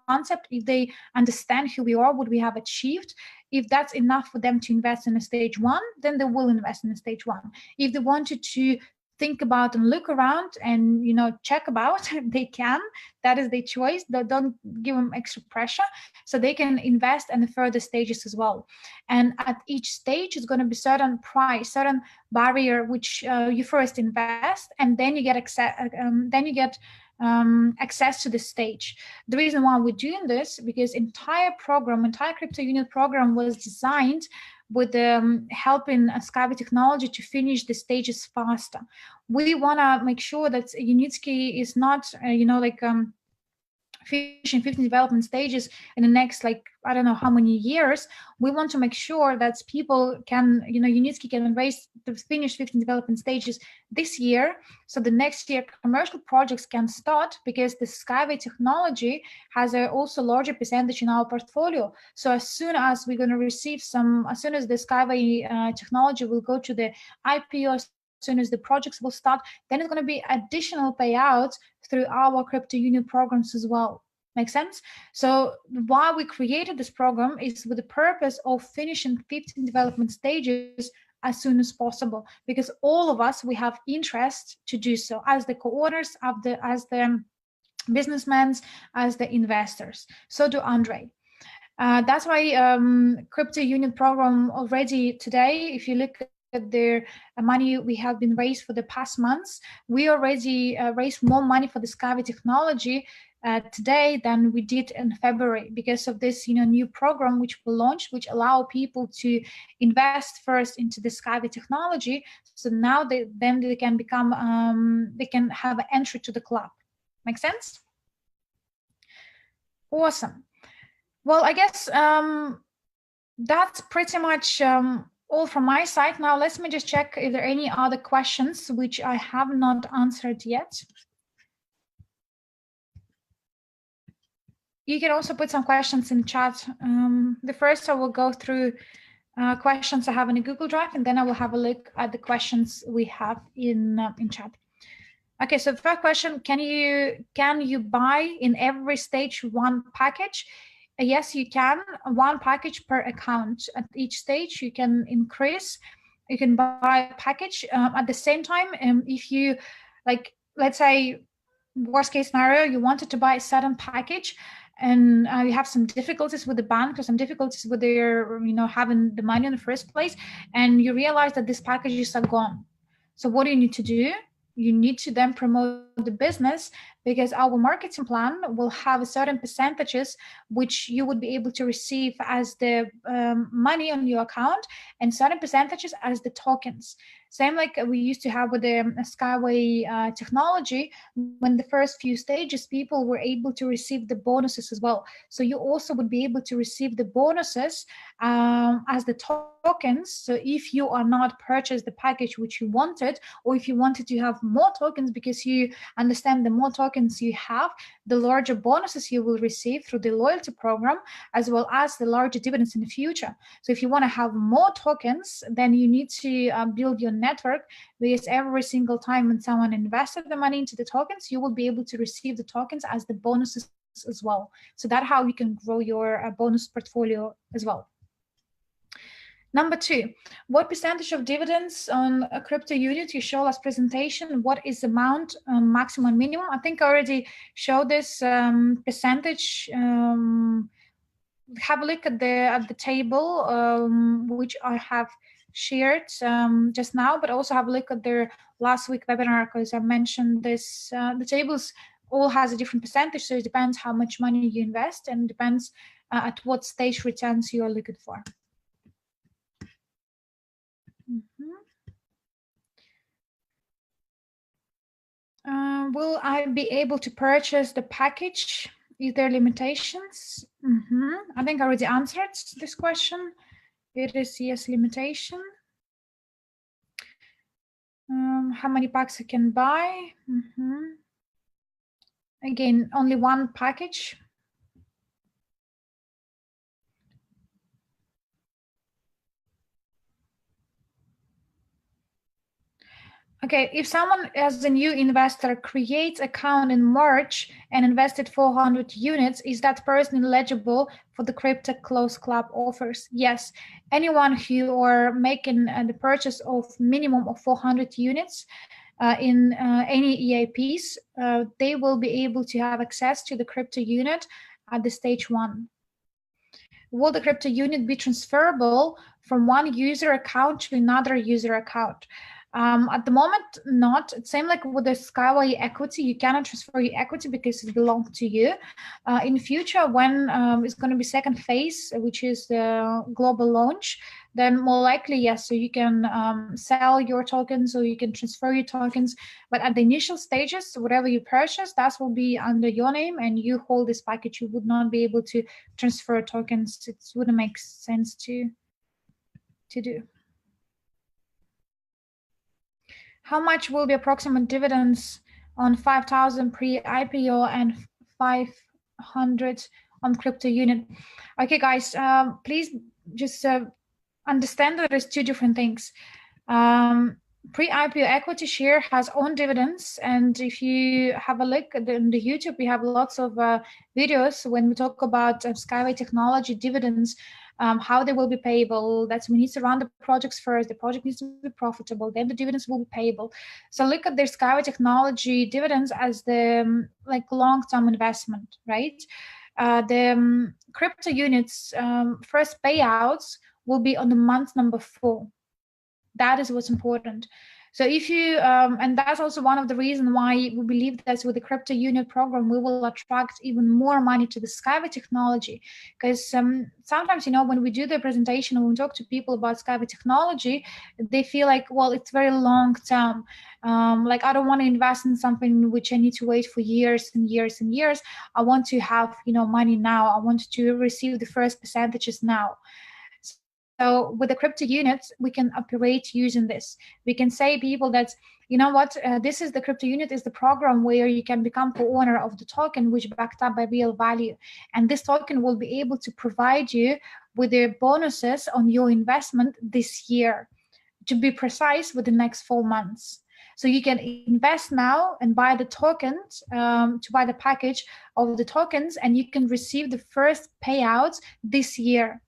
concept, if they understand who we are, what we have achieved. If that's enough for them to invest in a stage 1, then they will invest in a stage 1. If they wanted to think about and look around and, you know, check about, they can. That is their choice. Don't give them extra pressure, so they can invest in the further stages as well. And at each stage is going to be certain price, certain barrier, which you first invest, and then you get access. Access to the stage. The reason why we're doing this, because entire crypto unit program was designed with helping Skyway technology to finish the stages faster. We want to make sure that Unitsky is not, you know, like finishing 15 development stages in the next, like, I don't know how many years. We want to make sure that people can, you know, Unitsky can finish 15 development stages this year, so the next year commercial projects can start, because the Skyway technology has a also larger percentage in our portfolio. So as soon as we're going to receive as soon as the Skyway technology will go to the IPO, as soon as the projects will start, then it's going to be additional payouts through our crypto union programs as well. Make sense? So why we created this program is with the purpose of finishing 15 development stages as soon as possible, because all of us, we have interest to do so, as the co-owners, as the businessmen, as the investors. So do Andre. That's why crypto union program already today, if you look at the money we have been raised for the past months, we already raised more money for the Skyway technology today than we did in February, because of this, you know, new program which we launched, which allow people to invest first into the Skyway technology. So now they can become, they can have an entry to the club. Make sense? Awesome. Well, I guess that's pretty much all from my side. Now, let me just check if there are any other questions which I have not answered yet. You can also put some questions in chat. The first, I will go through questions I have in a Google Drive, and then I will have a look at the questions we have in chat. Okay, so first question, can you buy in every stage one package? Yes, you can. One package per account. At each stage, you can increase. You can buy a package. At the same time, if you, like, let's say, worst case scenario, you wanted to buy a certain package, and you have some difficulties with the bank or some difficulties with their, you know, having the money in the first place, and you realize that these packages are gone. So what do you need to do? You need to then promote the business, because our marketing plan will have certain percentages which you would be able to receive as the money on your account, and certain percentages as the tokens. Same like we used to have with the Skyway technology. When the first few stages, people were able to receive the bonuses as well. So you also would be able to receive the bonuses as the tokens. So if you are not purchased the package which you wanted, or if you wanted to have more tokens because you understand the more tokens you have, the larger bonuses you will receive through the loyalty program, as well as the larger dividends in the future. So if you want to have more tokens, then you need to build your network, because every single time when someone invested the money into the tokens, you will be able to receive the tokens as the bonuses as well. So that's how you can grow your bonus portfolio as well. Number 2, what percentage of dividends on a crypto unit you show last presentation? What is the amount, maximum, minimum? I think I already showed this percentage. Have a look at the table which I have shared just now, but also have a look at their last week webinar, because I mentioned this. The tables all has a different percentage, so it depends how much money you invest, and depends at what stage returns you are looking for. Will I be able to purchase the package? Is there limitations? I think I already answered this question. It is yes, limitation. How many packs I can buy? Again, only one package. Okay, if someone as a new investor creates account in March and invested 400 units, is that person eligible for the Crypto Closed Club offers? Yes, anyone who are making the purchase of minimum of 400 units in any EAPs, they will be able to have access to the crypto unit at the stage 1. Will the crypto unit be transferable from one user account to another user account? At the moment, not. Same like with the Skyway equity, you cannot transfer your equity because it belongs to you. In future, when it's going to be second phase, which is the global launch, then more likely, yes, so you can sell your tokens or you can transfer your tokens. But at the initial stages, whatever you purchase, that will be under your name and you hold this package. You would not be able to transfer tokens. It wouldn't make sense to do. How much will be approximate dividends on 5,000 pre-IPO and 500 on crypto unit? Okay, guys, please just understand that there's two different things. Pre-IPO equity share has own dividends, and if you have a look at the YouTube, we have lots of videos when we talk about Skyway technology dividends. How they will be payable. That's we need to run the projects first. The project needs to be profitable. Then the dividends will be payable. So look at their Skyway technology dividends as the like long-term investment, right? The crypto units first payouts will be on the month number 4. That is what's important. So if you, and that's also one of the reasons why we believe that with the crypto unit program, we will attract even more money to the Skyway technology. Because sometimes, you know, when we do the presentation and we talk to people about Skyway technology, they feel like, well, it's very long term. Like, I don't want to invest in something which I need to wait for years and years and years. I want to have, you know, money now. I want to receive the first percentages now. So with the crypto units, we can operate using this. We can say people that, you know what, this is the crypto unit is the program where you can become co-owner of the token, which backed up by real value. And this token will be able to provide you with the bonuses on your investment this year, to be precise, with the next 4 months. So you can invest now and buy the tokens, to buy the package of the tokens, and you can receive the first payouts this year.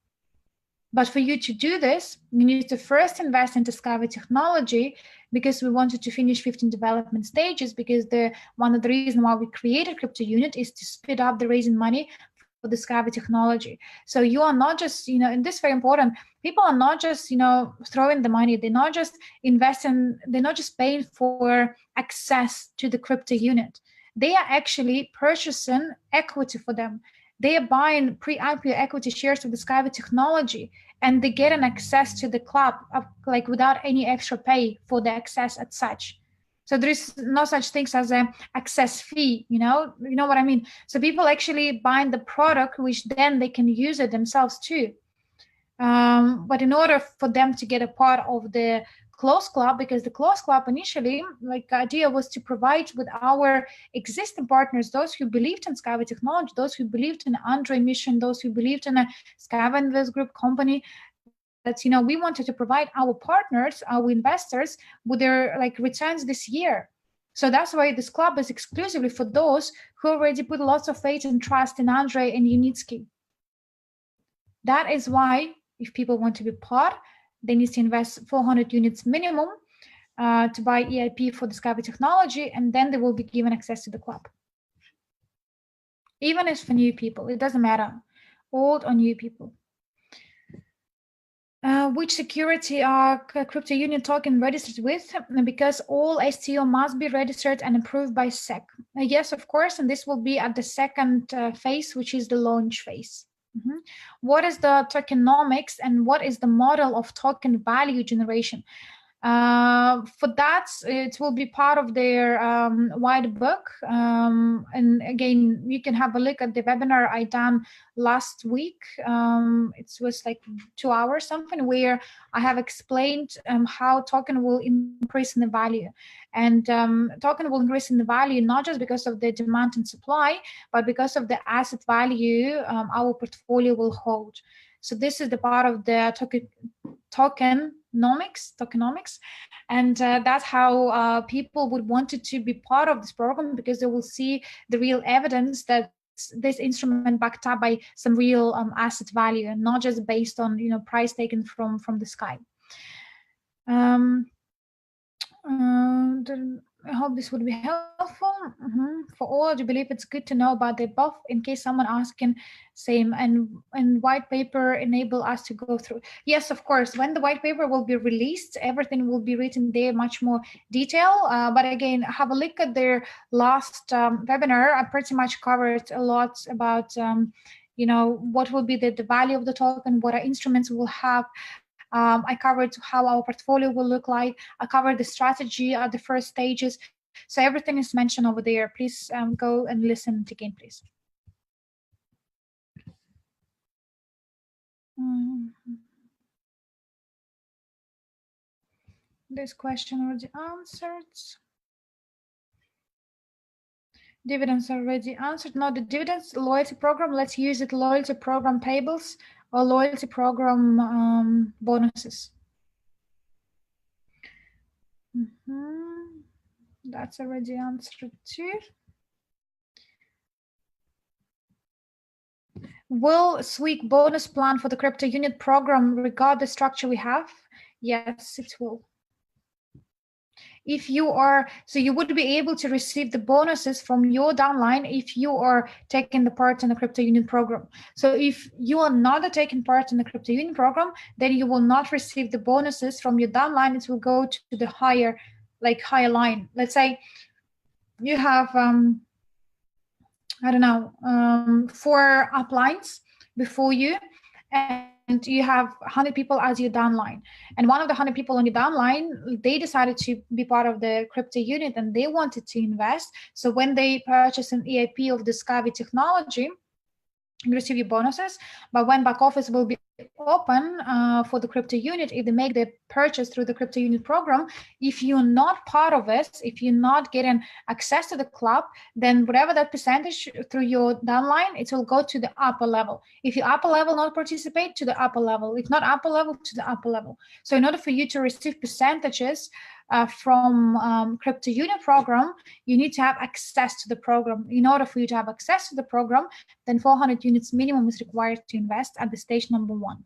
But for you to do this, you need to first invest into Skyway technology, because we wanted to finish 15 development stages, because one of the reasons why we created crypto unit is to speed up the raising money for the Skyway technology. So you are not just, you know, and this is very important, people are not just, you know, throwing the money, they're not just investing, they're not just paying for access to the crypto unit. They are actually purchasing equity for them. They are buying pre-IPO equity shares of the Skyway technology, and they get an access to the club like without any extra pay for the access as such. So there is no such things as an access fee, you know what I mean? So people actually buying the product, which then they can use it themselves too. But in order for them to get a part of the closed club, because the closed club initially, like the idea was to provide with our existing partners, those who believed in Skyway technology, those who believed in Android mission, those who believed in a Skyway Invest Group company, that, you know, we wanted to provide our partners, our investors, with their like returns this year. So that's why this club is exclusively for those who already put lots of faith and trust in Andrei and Unitsky. That is why, if people want to be part, they need to invest 400 units minimum to buy EIP for the Skyway technology, and then they will be given access to the club. Even if for new people, it doesn't matter, old or new people. Which security are crypto union token registered with? Because all STO must be registered and approved by SEC. Yes, of course, and this will be at the second phase, which is the launch phase. What is the tokenomics and what is the model of token value generation? For that, it will be part of their white book. And again, you can have a look at the webinar I done last week. It was like 2 hours something, where I have explained how token will increase in the value. And token will increase in the value not just because of the demand and supply, but because of the asset value our portfolio will hold. So this is the part of the tokenomics, and that's how people would want it to be part of this program, because they will see the real evidence that this instrument backed up by some real asset value, and not just based on, you know, price taken from the sky. I hope this would be helpful. For all, I do believe it's good to know about the above in case someone asking same, and white paper enable us to go through. Yes, of course, when the white paper will be released, everything will be written there much more detail. But again, have a look at their last webinar. I pretty much covered a lot about you know, what will be the value of the token, what our instruments will have. I covered how our portfolio will look like. I covered the strategy at the first stages. So everything is mentioned over there. Please go and listen again, please. This question already answered. Dividends already answered. Not the dividends, loyalty program. Let's use it, loyalty program payables or loyalty program bonuses. That's already answered too. Will SWIG bonus plan for the crypto unit program regard the structure we have? Yes, it will. If you are, so you would be able to receive the bonuses from your downline if you are taking the part in the crypto union program. So if you are not taking part in the crypto union program, then you will not receive the bonuses from your downline. It will go to the higher line. Let's say you have I don't know, 4 uplines before you, and you have 100 people as your downline, and one of the 100 people on your downline, they decided to be part of the crypto unit and they wanted to invest. So when they purchase an EIP of the Skyway technology, you receive your bonuses, but when back office will be open for the crypto unit, if they make the purchase through the crypto unit program, if you're not part of it, if you're not getting access to the club, then whatever that percentage through your downline, it will go to the upper level. If you upper level not participate, to the upper level. If not upper level, to the upper level. So in order for you to receive percentages from crypto unit program, you need to have access to the program. In order for you to have access to the program, then 400 units minimum is required to invest at the stage number 1.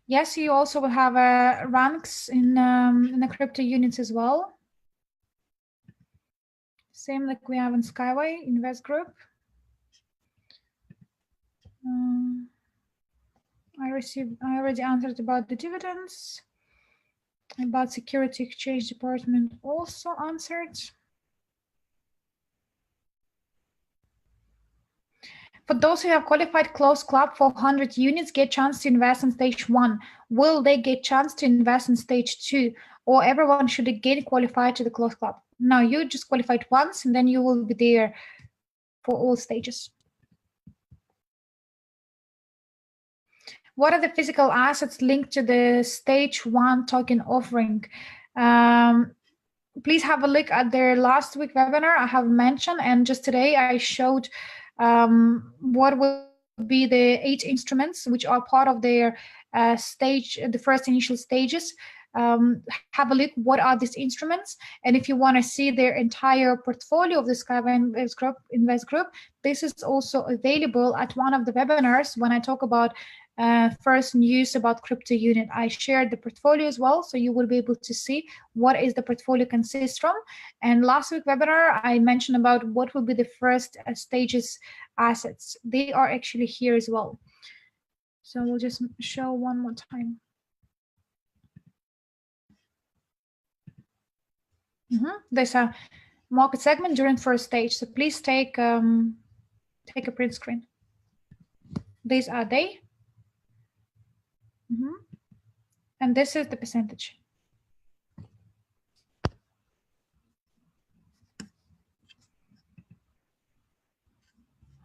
Yes, you also will have ranks in the crypto units as well. Same like we have in Skyway Invest Group. I already answered about the dividends. About security exchange department also answered. For those who have qualified closed club for 100 units, get chance to invest in stage 1. Will they get chance to invest in stage 2? Or everyone should again qualify to the closed club? No, you just qualified once and then you will be there for all stages. What are the physical assets linked to the stage 1 token offering? Please have a look at their last week webinar I have mentioned, and just today I showed what will be the 8 instruments which are part of their stage, the first initial stages. Have a look what are these instruments, and if you want to see their entire portfolio of the Skyway Invest Group, this is also available at one of the webinars when I talk about first news about crypto unit. I shared the portfolio as well, so you will be able to see what is the portfolio consists from. And last week webinar I mentioned about what will be the first stages assets. They are actually here as well, so we'll just show one more time. There's a market segment during first stage, so please take a print screen. These are they. And this is the percentage.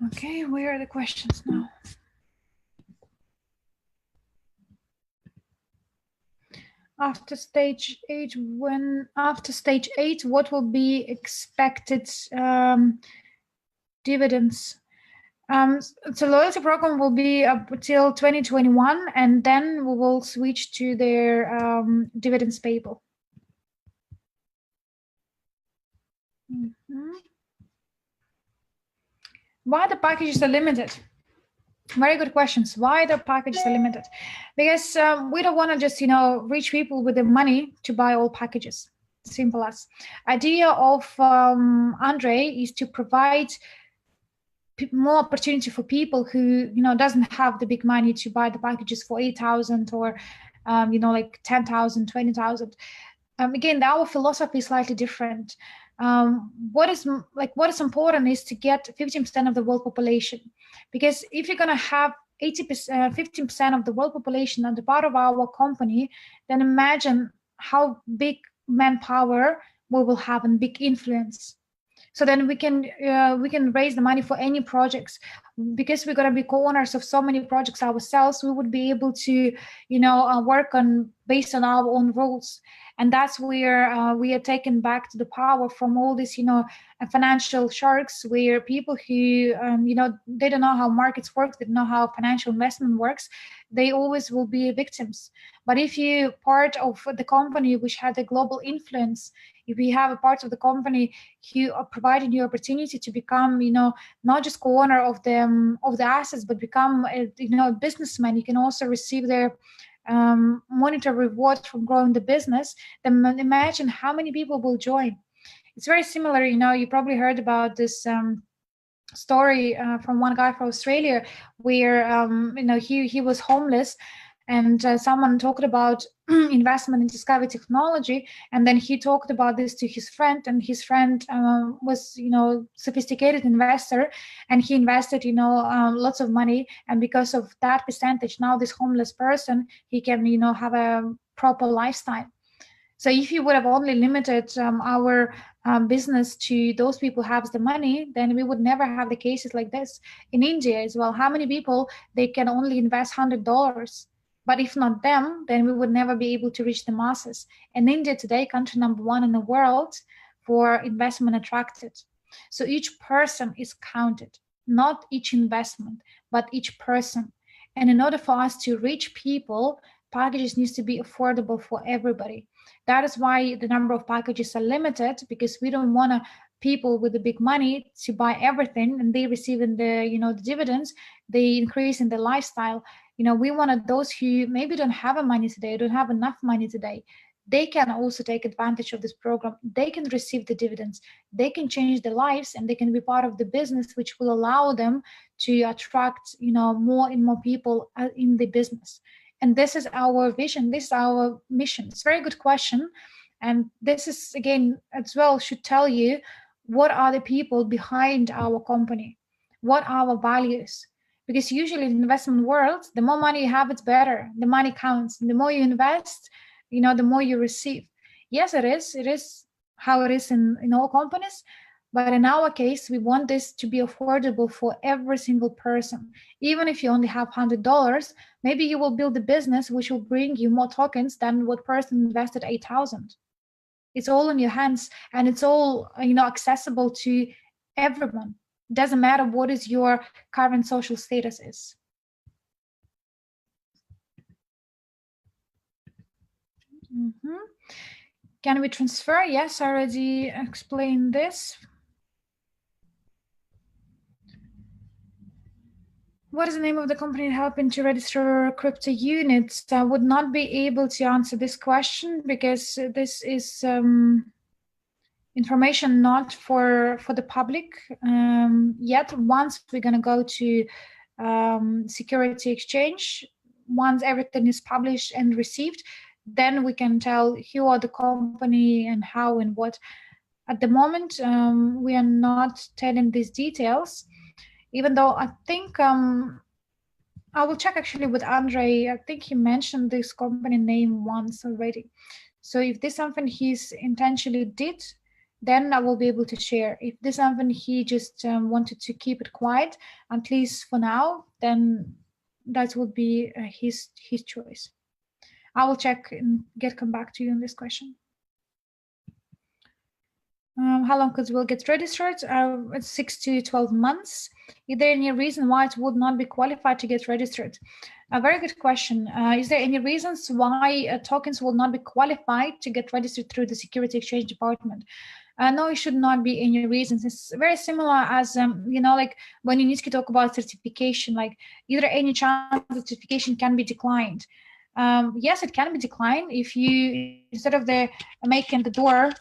Okay, where are the questions now? After stage 8, what will be expected dividends? So loyalty program will be up till 2021, and then we will switch to their dividends payable. Why the packages are limited? Very good questions. Why the packages are limited? Because we don't want to just, reach people with the money to buy all packages. Simple as. Idea of Andre is to provide more opportunity for people who, doesn't have the big money to buy the packages for 8,000 or, like 10,000, 20,000. Again, our philosophy is slightly different. What is important is to get 15% of the world population, because if you're going to have 15% of the world population as a part of our company, then imagine how big manpower we will have and big influence. So then we can raise the money for any projects, because we're going to be co-owners of so many projects ourselves. We would be able to, work on based on our own rules, and that's where we are taken back to the power from all these, financial sharks, where people who, they don't know how markets work, they don't know how financial investment works. They always will be victims. But if you part of the company which had a global influence, if you have a part of the company who are providing you opportunity to become, not just co-owner of the assets, but become a businessman, you can also receive their monetary reward from growing the business. Then imagine how many people will join. It's very similar. You probably heard about this story from one guy from Australia, where he was homeless, and someone talked about investment into Skyway technology, and then he talked about this to his friend, and his friend was sophisticated investor, and he invested lots of money, and because of that percentage, now this homeless person, he can have a proper lifestyle. So if you would have only limited our business to those people who have the money, then we would never have the cases like this. In India as well, how many people, they can only invest $100? But if not them, then we would never be able to reach the masses. And India today, country #1 in the world for investment attracted. So each person is counted, not each investment, but each person. And in order for us to reach people, packages needs to be affordable for everybody. That is why the number of packages are limited, because we don't want people with the big money to buy everything, and they receive in the the dividends, they increase in their lifestyle. We wanted those who maybe don't have money today, don't have enough money today. They can also take advantage of this program. They can receive the dividends. They can change their lives, and they can be part of the business, which will allow them to attract more and more people in the business. And this is our vision. This is our mission. It's a very good question. And this is, again, as well, should tell you what are the people behind our company. what are our values? Because usually in the investment world, the more money you have, it's better. The money counts. The more you invest, you know, the more you receive. Yes, it is. It is how it is in all companies. But in our case, we want this to be affordable for every single person. Even if you only have $100, maybe you will build a business which will bring you more tokens than what person invested 8,000. It's all in your hands, and it's all, you know, accessible to everyone. It doesn't matter what is your current social status is. Can we transfer? Yes, I already explained this. What is the name of the company helping to register crypto units? I would not be able to answer this question because this is information not for the public yet. Once we're going to go to security exchange, once everything is published and received, then we can tell who are the company and how and what. At the moment, we are not telling these details, even though I think I will check actually with Andre. I think he mentioned this company name once already. So if this is something he's intentionally did, then I will be able to share. If this is something he just wanted to keep it quiet, at least for now, then that would be his choice. I will check and come back to you on this question. How long it will get registered? It's 6 to 12 months. Is there any reason why it would not be qualified to get registered? A very good question. Is there any reasons why tokens will not be qualified to get registered through the Security Exchange Department? No, it should not be any reasons. It's very similar as, you know, like when you need to talk about certification, like either any chance the certification can be declined. Yes, it can be declined if you, instead of making the door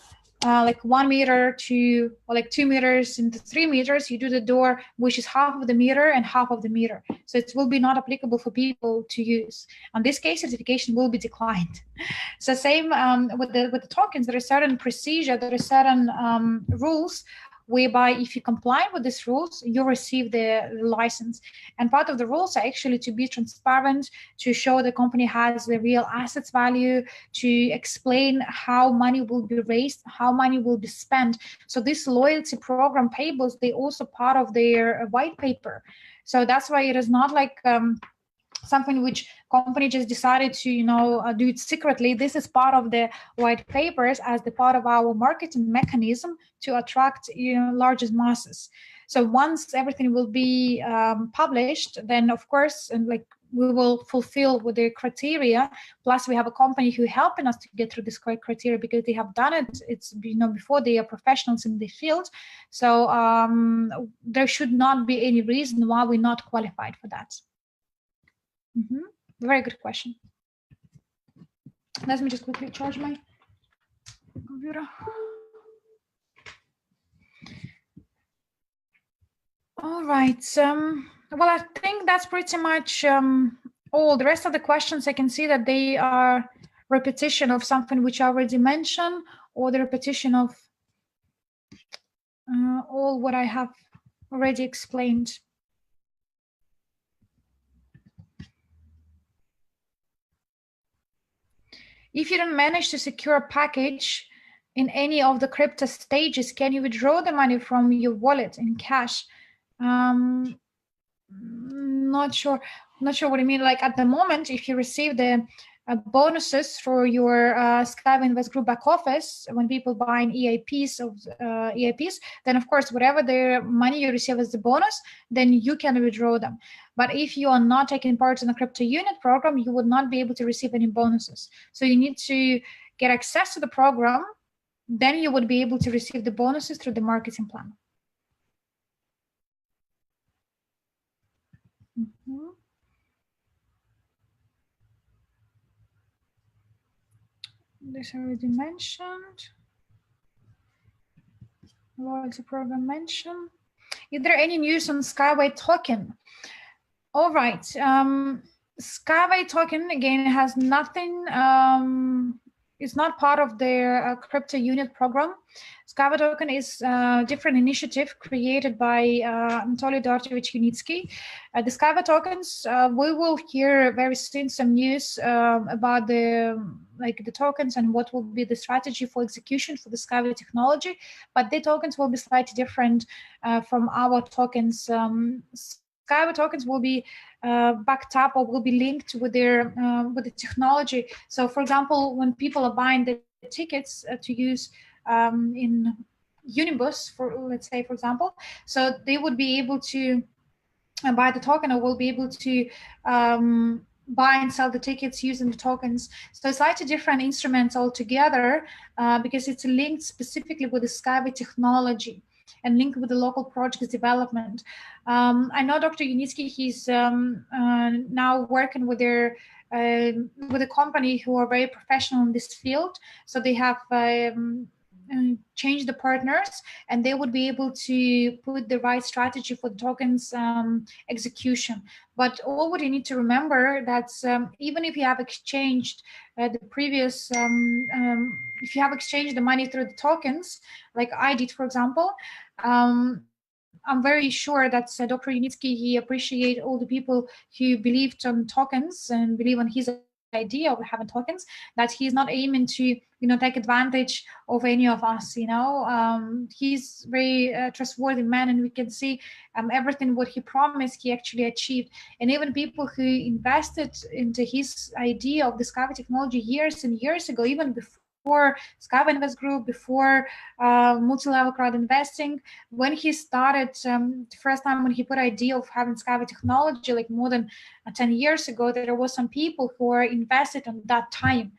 like 1 meter to, or like 2 meters into 3 meters, you do the door which is half of the meter and half of the meter. So it will be not applicable for people to use. In this case, certification will be declined. So same with the tokens, there is certain procedure, there are certain rules whereby if you comply with these rules, you receive the license. And part of the rules are actually to be transparent, to show the company has the real assets value, to explain how money will be raised, how money will be spent. So this loyalty program payables, they also part of their white paper. So that's why it is not like something which company just decided to, you know, do it secretly. This is part of the white papers as the part of our marketing mechanism to attract, you know, largest masses. So once everything will be published, then of course, and like we will fulfill with the criteria. Plus, we have a company who helping us to get through this criteria because they have done it. It's, you know, before they are professionals in the field. So there should not be any reason why we're not qualified for that. Very good question. Let me just quickly charge my computer. All right. Well, I think that's pretty much all. The rest of the questions, I can see that they are repetition of something which I already mentioned, or the repetition of all what I have already explained. If you don't manage to secure a package in any of the crypto stages, can you withdraw the money from your wallet in cash? Not sure what you mean. Like at the moment, if you receive the bonuses for your Skyway Invest Group back office, when people buy in EIPs, then of course, whatever the money you receive as the bonus, then you can withdraw them. But if you are not taking part in the crypto unit program, you would not be able to receive any bonuses. So you need to get access to the program, then you would be able to receive the bonuses through the marketing plan. This already mentioned. Loyalty program mentioned. Is there any news on Skyway token? All right. Skyway token again has nothing is not part of their crypto unit program. Skyway token is a different initiative created by Anatoly Dortovich-Unitsky. The Skyway tokens, we will hear very soon some news about the tokens and what will be the strategy for execution for the Skyway technology, but the tokens will be slightly different from our tokens. Skyway tokens will be backed up or will be linked with their with the technology. So, for example, when people are buying the tickets to use in Unibus, let's say, for example, so they would be able to buy the token or will be able to buy and sell the tickets using the tokens. So it's slightly different instruments altogether because it's linked specifically with the Skyway technology and linked with the local projects development. I know Dr. Unitsky, he's now working with their with a company who are very professional in this field. So they have change the partners, and they would be able to put the right strategy for the tokens execution. But all what you need to remember that even if you have exchanged the previous, if you have exchanged the money through the tokens, like I did, for example, I'm very sure that Dr. Unitsky, he appreciates all the people who believed on tokens and believe on his idea of having tokens, that he's not aiming to take advantage of any of us. He's very trustworthy man, and we can see everything what he promised he actually achieved. And even people who invested into his idea of the Skyway technology years and years ago, even before Skyway Invest Group, before multi-level crowd investing, when he started the first time when he put idea of having Skyway technology, like more than 10 years ago, there was some people who were invested on that time.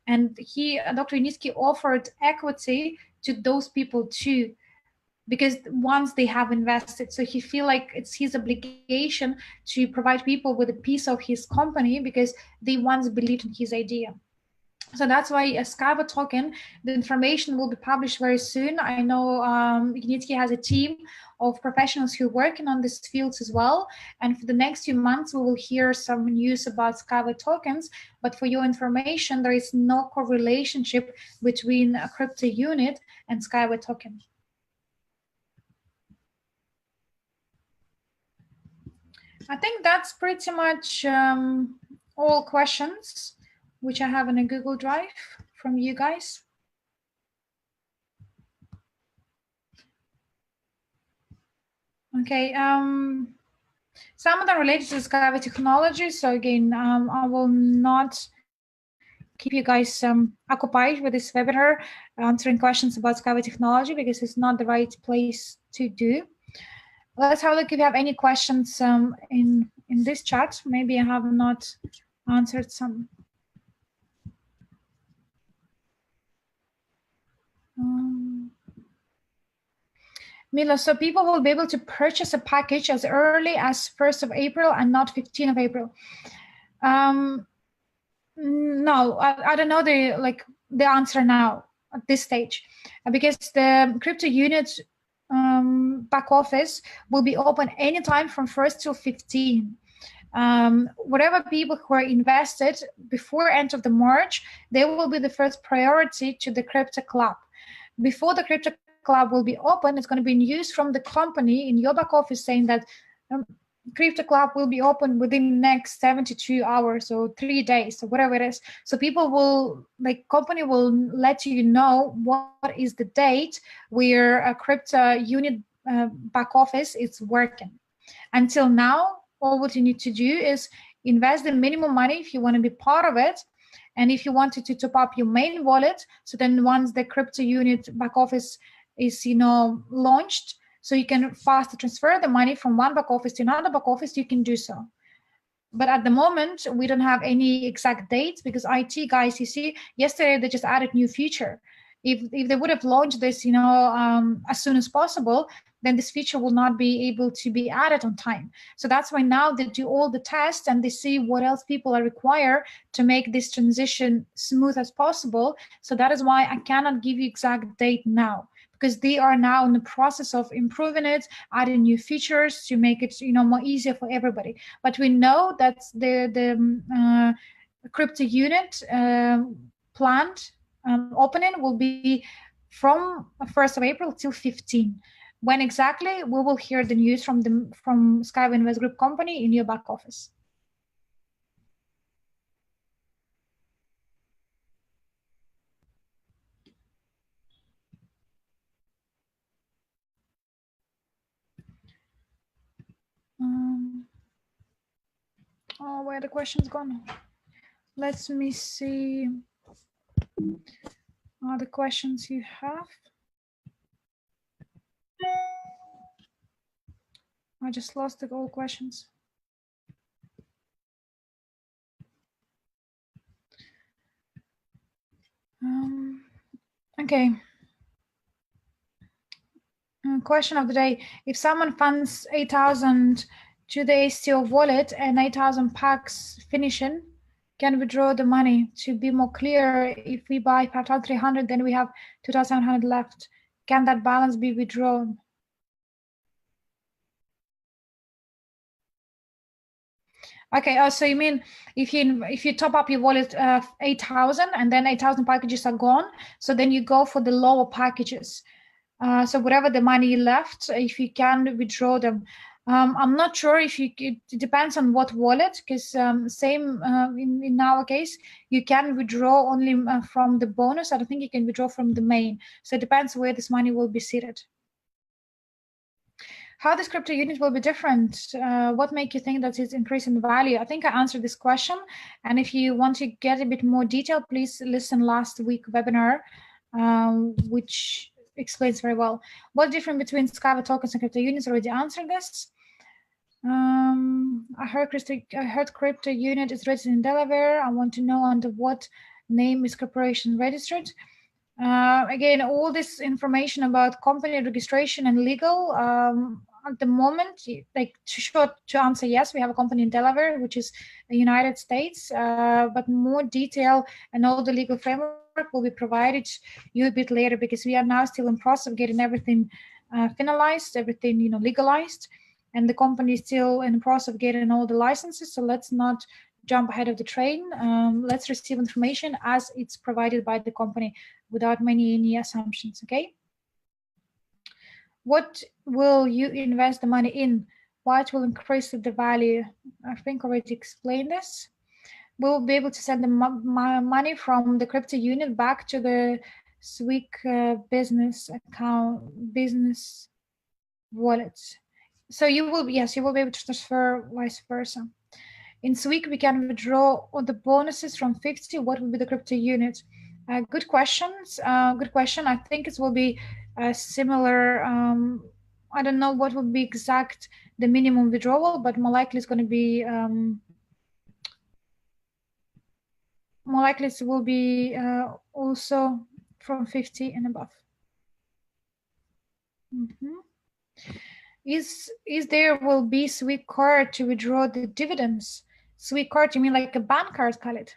And Dr. Unitsky offered equity to those people too, because once they have invested, so he feel like it's his obligation to provide people with a piece of his company because they once believed in his idea. So that's why a Skyway token, the information will be published very soon. I know Unitsky has a team of professionals who are working on these fields as well. And for the next few months, we will hear some news about Skyway tokens. But for your information, there is no correlation between a crypto unit and Skyway token. I think that's pretty much all questions which I have in a Google Drive from you guys. Okay, some of them related to Skyway technology. So again, I will not keep you guys occupied with this webinar, answering questions about Skyway technology, because it's not the right place to do. Let's have a look if you have any questions in this chat. Maybe I have not answered some. Mila, so people will be able to purchase a package as early as 1st of April and not 15th of April. No, I don't know the answer now at this stage, because the crypto unit back office will be open anytime from 1st till 15th. Whatever people who are invested before end of the March, they will be the first priority to the crypto club. Before the crypto club will be open, it's going to be news from the company in your back office saying that crypto club will be open within the next 72 hours or 3 days or whatever it is. So people will, company will let you know what is the date where a crypto unit back office is working. Until now, all what you need to do is invest the minimum money if you want to be part of it. And if you wanted to top up your main wallet, so then once the crypto unit back office is launched, so you can fast transfer the money from one back office to another back office, you can do so. But at the moment, we don't have any exact dates, because IT guys, you see, yesterday they just added new feature. If they would have launched this, as soon as possible, then this feature will not be able to be added on time. So that's why now they do all the tests and they see what else people are required to make this transition smooth as possible. So that is why I cannot give you exact date now, because they are now in the process of improving it, adding new features to make it more easier for everybody. But we know that the crypto unit planned opening will be from 1st of April till 15. When exactly, we will hear the news from Skyway Invest Group company in your back office. Oh, where the questions gone? Let me see. Are the questions you have? I just lost the all questions. Okay. Question of the day: if someone funds 8,000 to the ACO wallet and 8,000 packs finishing, can withdraw the money? To be more clear, if we buy 5,300, then we have 2,700 left. Can that balance be withdrawn? Okay, so you mean if you top up your wallet 8,000 and then 8,000 packages are gone, so then you go for the lower packages. So whatever the money left, if you can withdraw them. I'm not sure if it depends on what wallet, because same in our case, you can withdraw only from the bonus. I don't think you can withdraw from the main. So it depends where this money will be seated. How this crypto unit will be different? What make you think that it's increasing in value? I think I answered this question. And if you want to get a bit more detail, please listen last week webinar, which explains very well. What's different between Skyway tokens and crypto units? Already answered this. I heard crypto unit is registered in Delaware. I want to know under what name is corporation registered. Again, all this information about company registration and legal, at the moment, like to answer yes, we have a company in Delaware, which is the United States, but more detail and all the legal framework will be provided you a bit later, because we are now still in process of getting everything finalized, everything legalized, and the company is still in the process of getting all the licenses. So let's not jump ahead of the train. Let's receive information as it's provided by the company without any assumptions. Okay. What will you invest the money in? What will increase the value? I think I already explained this. We'll be able to send the money from the crypto unit back to the SWIG business account, business wallets. So you will be able to transfer vice versa. In SWIG, we can withdraw all the bonuses from 50. What will be the crypto unit? Good questions. Good question. I think it will be similar. I don't know what will be exact the minimum withdrawal, but more likely it's going to be more likely it will be also from 50 and above. Is there will be SWIG card to withdraw the dividends? SWIG card, you mean like a bank card, Khalid?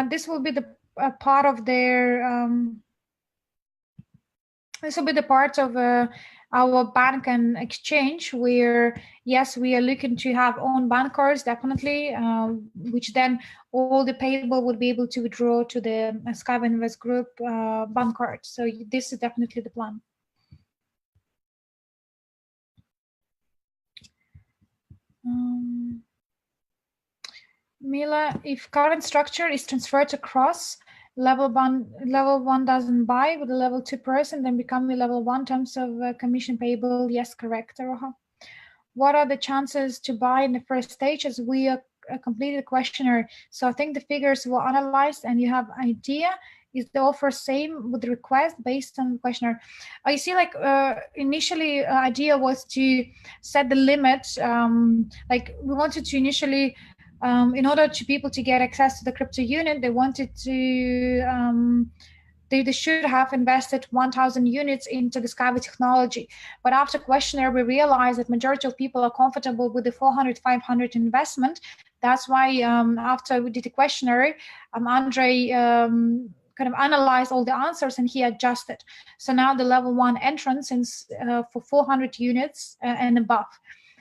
This will be the part of their. This will be the part of our bank and exchange, where yes, we are looking to have own bank cards, definitely, which then all the payable would be able to withdraw to the Skyway Invest Group bank card. So this is definitely the plan. Mila, if current structure is transferred across, level one doesn't buy with a level 2 person, then become a level 1 in terms of commission payable. Yes, correct, Aroha. What are the chances to buy in the first stage? As we completed the questionnaire, so I think the figures were analyzed and you have idea. Is the offer same with the request based on the questionnaire? You see, like initially idea was to set the limit. Like we wanted to initially, in order to people to get access to the crypto unit, they wanted to they should have invested 1,000 units into the Skyway technology. But after questionnaire, we realized that majority of people are comfortable with the 400, 500 investment. That's why after we did the questionnaire, Andre kind of analyzed all the answers and he adjusted. So now the level 1 entrance is for 400 units and above.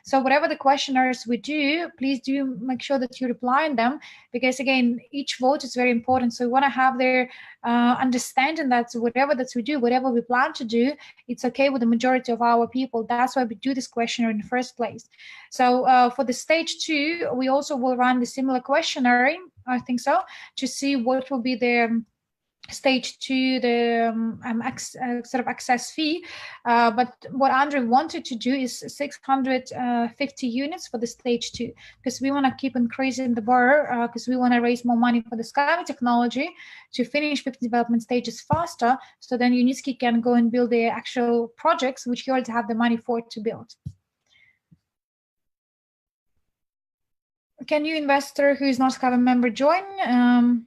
So whatever the questionnaires we do, please do make sure that you reply on them, because again, each vote is very important. So we want to have their understanding that whatever that we do, whatever we plan to do, it's okay with the majority of our people. That's why we do this questionnaire in the first place. So for the stage 2, we also will run the similar questionnaire, I think so, to see what will be the stage 2, the sort of access fee. But what Andrew wanted to do is 650 units for the stage 2, because we want to keep increasing the bar, because we want to raise more money for the Skyway technology to finish 50 development stages faster, so then Unitsky can go and build the actual projects which you already have the money for to build. Can new investor who is not Skyway member join?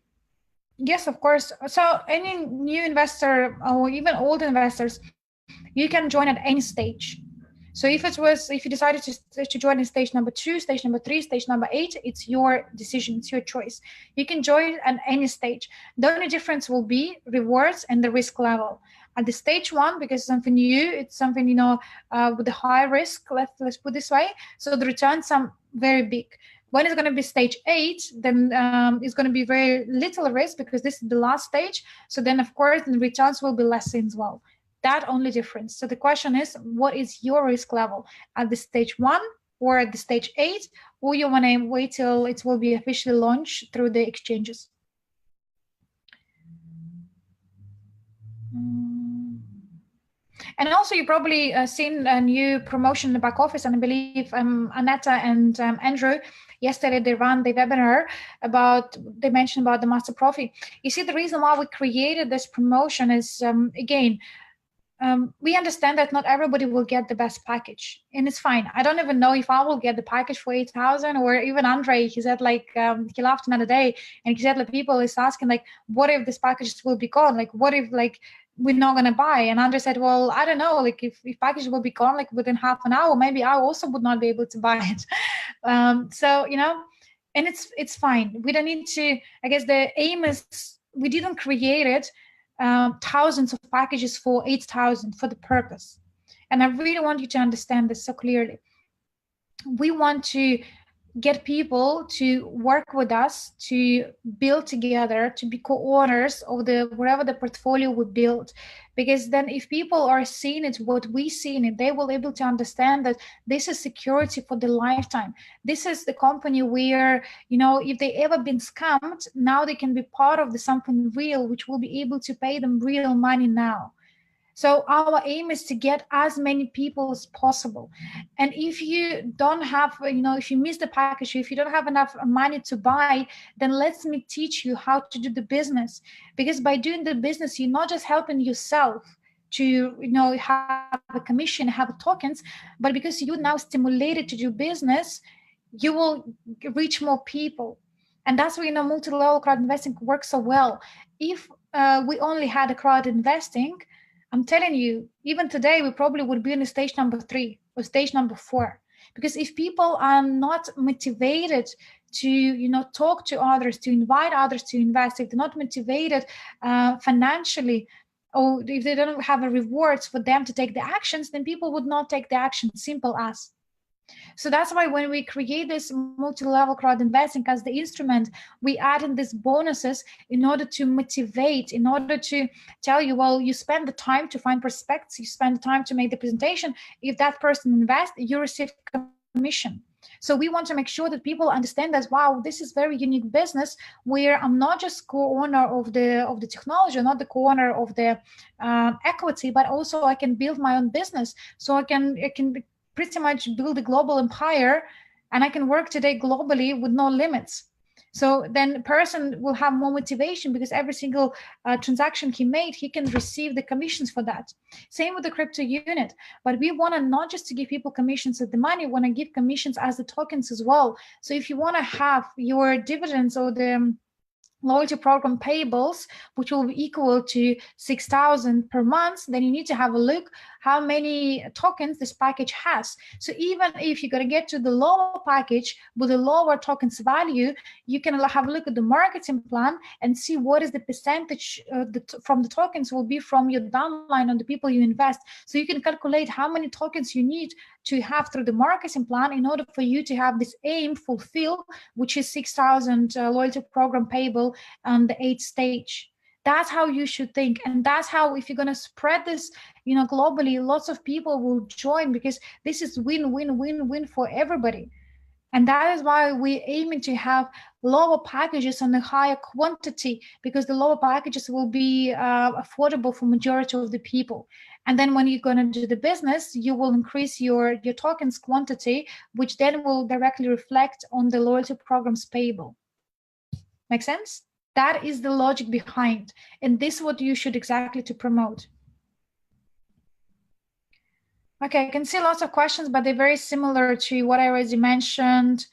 Yes, of course. So any new investor or even old investors, you can join at any stage. So if you decided to join in stage number 2, stage number 3, stage number 8, it's your decision, it's your choice. You can join at any stage. The only difference will be rewards and the risk level. At the stage 1, because it's something new, it's something, you know, with a high risk, let's put this way. So the returns are very big. When it's going to be stage 8, then it's going to be very little risk, because this is the last stage. So then, of course, the returns will be less as well. That only difference. So the question is, what is your risk level at the stage 1 or at the stage 8, or you want to wait till it will be officially launched through the exchanges? And also, you probably seen a new promotion in the back office, and I believe Aneta and Andrew, yesterday they ran the webinar about, they mentioned about the Master Profi. You see, the reason why we created this promotion is, again, we understand that not everybody will get the best package, and it's fine. I don't even know if I will get the package for 8,000, or even Andre, he said like, he laughed another day, and he said like, people is asking like, what if this package will be gone? Like, what if like, we're not going to buy? And Andre said, well, I don't know, like if package will be gone like within half an hour, maybe I also would not be able to buy it. So, you know, and it's fine. We don't need to, I guess the aim is, we didn't create it thousands of packages for 8,000 for the purpose. And I really want you to understand this so clearly. We want to get people to work with us, to build together, to be co-owners of the wherever the portfolio we build. Because then if people are seeing it, what we see in it, they will be able to understand that this is security for the lifetime. This is the company where, you know, if they ever been scammed, now they can be part of the something real, which will be able to pay them real money now. So our aim is to get as many people as possible. And if you don't have, you know, if you miss the package, if you don't have enough money to buy, then let me teach you how to do the business. Because by doing the business, you're not just helping yourself to, you know, have a commission, have tokens, but because you're now stimulated to do business, you will reach more people. And that's why, you know, multi-level crowd investing works so well. If we only had a crowd investing, I'm telling you, even today, we probably would be in stage number 3 or stage number 4. Because if people are not motivated to, you know, talk to others, to invite others to invest, if they're not motivated financially, or if they don't have a rewards for them to take the actions, then people would not take the action, simple as. So that's why when we create this multi-level crowd investing as the instrument, we add in these bonuses in order to motivate, in order to tell you, well, you spend the time to find prospects, you spend the time to make the presentation. If that person invests, you receive commission. So we want to make sure that people understand that, wow, this is very unique business where I'm not just co-owner of the technology, not the co-owner of the equity, but also I can build my own business. So I can pretty much build a global empire, and I can work today globally with no limits. So then the person will have more motivation, because every single transaction he made, he can receive the commissions for that. Same with the crypto unit. But we want to not just to give people commissions with the money, we want to give commissions as the tokens as well. So if you want to have your dividends or the loyalty program payables, which will be equal to 6,000 per month, then you need to have a look how many tokens this package has. So even if you're going to get to the lower package with a lower tokens value, you can have a look at the marketing plan and see what is the percentage from the tokens will be from your downline on the people you invest. So you can calculate how many tokens you need to have through the marketing plan in order for you to have this aim fulfill, which is 6,000 loyalty program payable on the 8th stage. That's how you should think. And that's how, if you're going to spread this, globally, lots of people will join, because this is win, win, win, win for everybody. And that is why we're aiming to have lower packages and a higher quantity, because the lower packages will be affordable for majority of the people. And then when you're going to do the business, you will increase your tokens quantity, which then will directly reflect on the loyalty programs payable. Make sense? That is the logic behind. And this is what you should exactly to promote. Okay, I can see lots of questions, but they're very similar to what I already mentioned.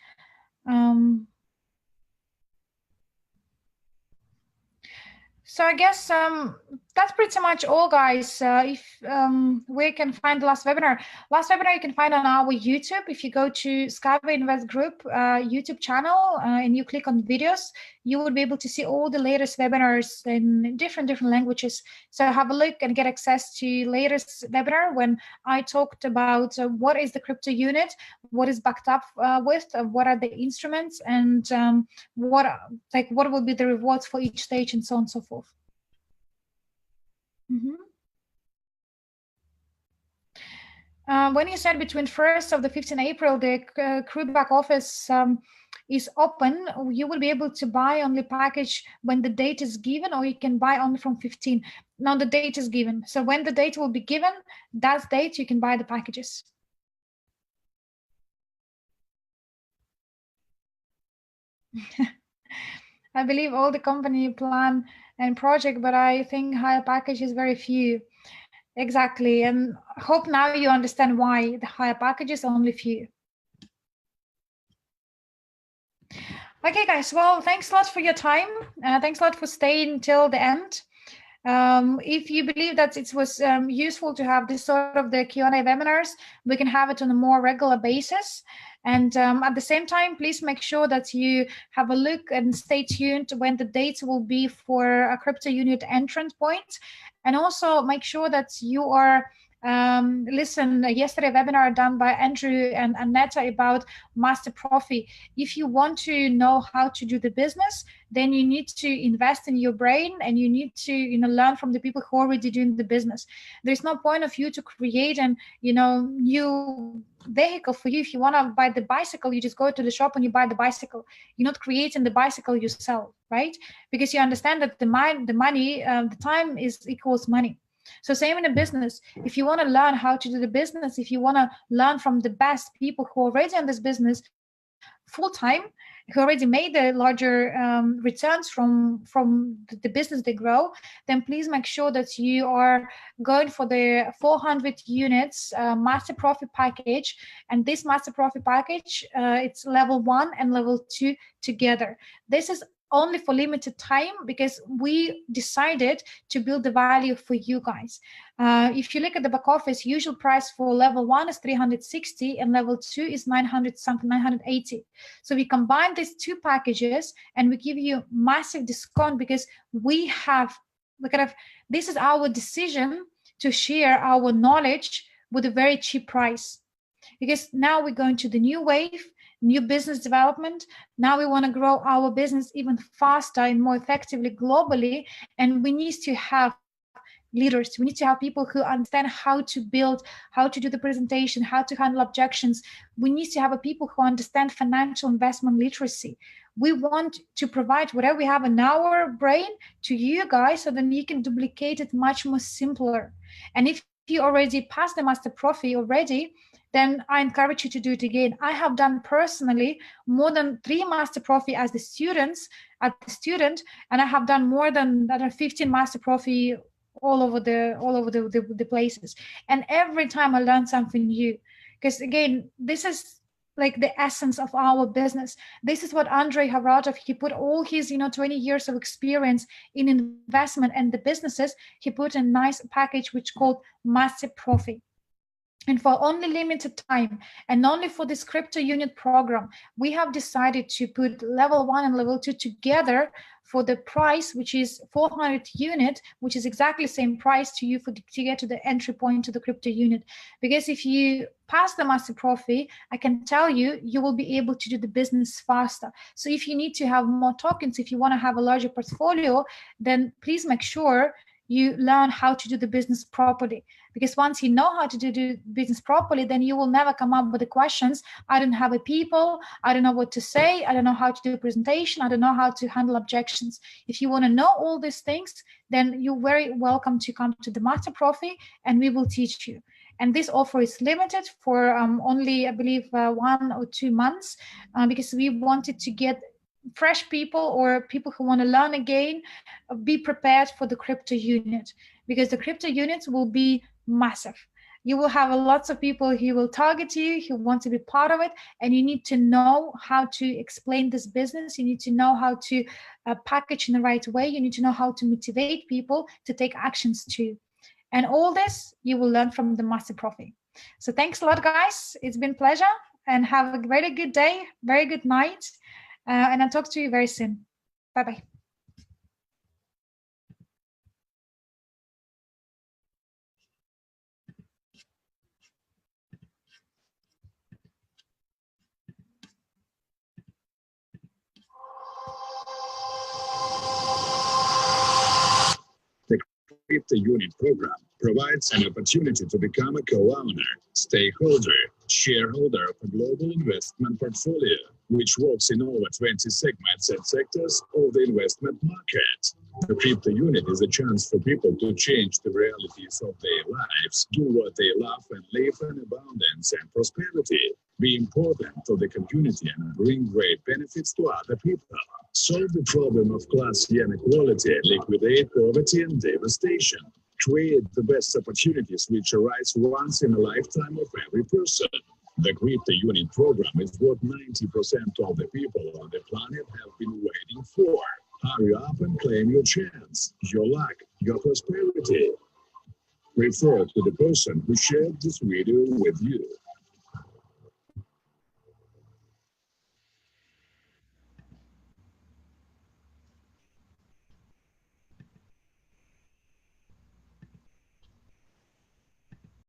So I guess that's pretty much all, guys. If we can find the last webinar you can find on our YouTube. If you go to Skyway Invest Group YouTube channel and you click on videos, you will be able to see all the latest webinars in different languages. So have a look and get access to latest webinar when I talked about what is the crypto unit, what is backed up with, what are the instruments, and what will be the rewards for each stage, and so on and so forth. When you said between 1st of the 15th April, the CRU back office is open, you will be able to buy only package when the date is given, or you can buy only from 15. Now the date is given. So when the date will be given, that date you can buy the packages. I believe all the company plan and project, but I think higher package is very few. Exactly, and hope now you understand why the higher packages are only few. Okay, guys, well, thanks a lot for your time. Thanks a lot for staying till the end. If you believe that it was useful to have this sort of the Q&A webinars, we can have it on a more regular basis. And at the same time, please make sure that you have a look and stay tuned when the dates will be for a crypto unit entrance point. And also make sure that you are listen, yesterday webinar done by Andrew and Annetta about Master Profi. If you want to know how to do the business, then you need to invest in your brain, and you need to learn from the people who are already doing the business. There's no point of you to create an new vehicle for you. If you want to buy the bicycle, you just go to the shop and you buy the bicycle. You're not creating the bicycle yourself, right? Because you understand that the time is equals money. So same in a business. If you want to learn how to do the business, if you want to learn from the best people who are already in this business full time, who already made the larger returns from the business they grow, then please make sure that you are going for the 400 units Master Profit package. And this Master Profit package, it's level 1 and level 2 together. This is only for limited time, because we decided to build the value for you guys. If you look at the back office, usual price for level 1 is 360 and level 2 is 900 something, 980. So we combine these two packages and we give you massive discount, because we have this is our decision to share our knowledge with a very cheap price. Because now we're going to the new wave, new business development. Now we want to grow our business even faster and more effectively globally. And we need to have leaders. We need to have people who understand how to build, how to do the presentation, how to handle objections. We need to have people who understand financial investment literacy. We want to provide whatever we have in our brain to you guys, so then you can duplicate it much more simpler. And if you already passed the Master Profi already, then I encourage you to do it again. I have done personally more than 3 Master Profi as the student, and I have done more than 15 Master Profi all over the places. And every time I learn something new, because again, this is like the essence of our business. This is what Andrei Havratov, he put all his 20 years of experience in investment and the businesses, he put a nice package which called Massive Profit. And for only limited time, and only for this crypto unit program, we have decided to put level 1 and level 2 together for the price, which is 400 unit, which is exactly the same price to you to get to the entry point to the crypto unit. Because if you pass the Massive Profit, I can tell you, you will be able to do the business faster. So if you need to have more tokens, if you want to have a larger portfolio, then please make sure you learn how to do the business properly. Because once you know how to do the business properly, then you will never come up with the questions. I don't have a people, I don't know what to say, I don't know how to do a presentation, I don't know how to handle objections. If you want to know all these things, then you're very welcome to come to the Master Profit and we will teach you. And this offer is limited for only, I believe, 1 or 2 months, because we wanted to get fresh people or people who want to learn again, be prepared for the crypto unit, because the crypto units will be massive. You will have lots of people who will target you, who want to be part of it, and you need to know how to explain this business. You need to know how to package in the right way. You need to know how to motivate people to take actions too. And all this you will learn from the Master Profit. So thanks a lot, guys. It's been a pleasure, and have a very good day, very good night. And I'll talk to you very soon. Bye-bye. The Crypto Unit program provides an opportunity to become a co-owner, stakeholder, shareholder of a global investment portfolio, which works in over 20 segments and sectors of the investment market. The Crypto Unit is a chance for people to change the realities of their lives, do what they love, and live in abundance and prosperity, be important to the community, and bring great benefits to other people. Solve the problem of class inequality, liquidate poverty and devastation. Create the best opportunities which arise once in a lifetime of every person. The Crypto Unit program is what 90% of the people on the planet have been waiting for. Hurry up and claim your chance, your luck, your prosperity. Refer to the person who shared this video with you.